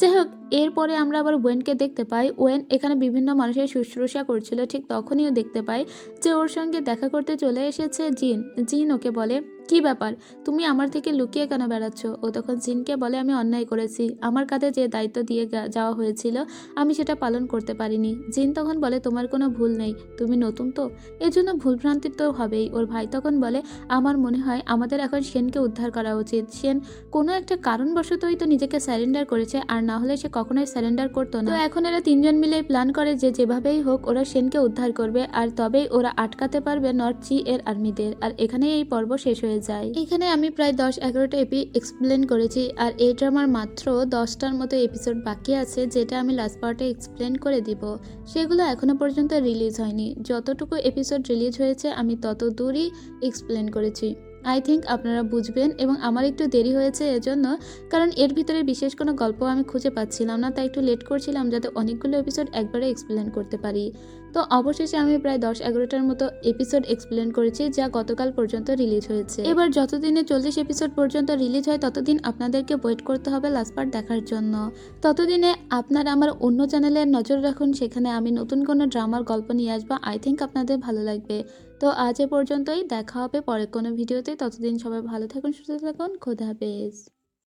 যাই হোক, এরপরে আমরা আবার ওয়েনকে দেখতে পাই। ওয়েন এখানে বিভিন্ন মানুষের শুশ্রূষা করছিল, ঠিক তখনইও দেখতে পাই যে ওর সঙ্গে দেখা করতে চলে এসেছে জিন। জিন ওকে বলে, কি ব্যাপার, তুমি আমার থেকে লুকিয়ে কেন বেড়াচ্ছ? ও তখন জিনকে বলে, আমি অন্যায় করেছি, আমার কাঁধে যে দায়িত্ব দিয়ে যাওয়া হয়েছিল আমি সেটা পালন করতে পারিনি। জিন তখন বলে, তোমার কোনো ভুল নেই, তুমি নতুন তো, এজন্য ভুলভ্রান্তি তো হবেই। ওর ভাই তখন বলে, আমার মনে হয় আমাদের এখন সেনকে উদ্ধার করা উচিত। সেন কোনো একটা কারণবশতই তো নিজেকে স্যারেন্ডার করেছে, আর না হলে সে কখনোই স্যারেন্ডার করতো না। তো এখন এরা তিনজন মিলে প্ল্যান করে যে যেভাবেই হোক ওরা সেনকে উদ্ধার করবে, আর তবেই ওরা আটকাতে পারবে নর্থ চি এর আর্মিদের। আর এখানেই এই পর্ব শেষ হয়ে যায়। এখানে আমি প্রায় 10-11টা এক্সপ্লেন করেছি, আর এই ড্রামার মাত্র 10টার মতো এপিসোড বাকি আছে, যেটা আমি লাস্ট পার্টে এক্সপ্লেন করে দিব। সেগুলো এখনো পর্যন্ত রিলিজ হয়নি। যতটুকু এপিসোড রিলিজ হয়েছে আমি তত দূরই এক্সপ্লেন করেছি। আই থিঙ্ক আপনারা বুঝবেন, এবং আমার একটু দেরি হয়েছে এজন্য, কারণ এর ভিতরে বিশেষ কোনো গল্প আমি খুঁজে পাচ্ছিলাম না, তাই একটু লেট করছিলাম যাতে অনেকগুলো এপিসোড একবারে এক্সপ্লেন করতে পারি। তো অবশেষে আমি প্রায় 10-11টার মতো এপিসোড এক্সপ্লেন করেছি, যা গতকাল পর্যন্ত রিলিজ হয়েছে। এবার যতদিনে 40 এপিসোড পর্যন্ত রিলিজ হয় ততদিন আপনাদেরকে ওয়েট করতে হবে লাস্ট পার্ট দেখার জন্য। ততদিনে আপনারা আমার অন্য চ্যানেলে নজর রাখুন, সেখানে আমি নতুন কোনো ড্রামার গল্প নিয়ে আসবো। আই থিঙ্ক আপনাদের ভালো লাগবে। তো আজ এ পর্যন্তই, দেখা হবে পরে কোনো ভিডিওতে। ততদিন সবাই ভালো থাকুন, সুস্থ থাকুন, খোদা হাফেজ।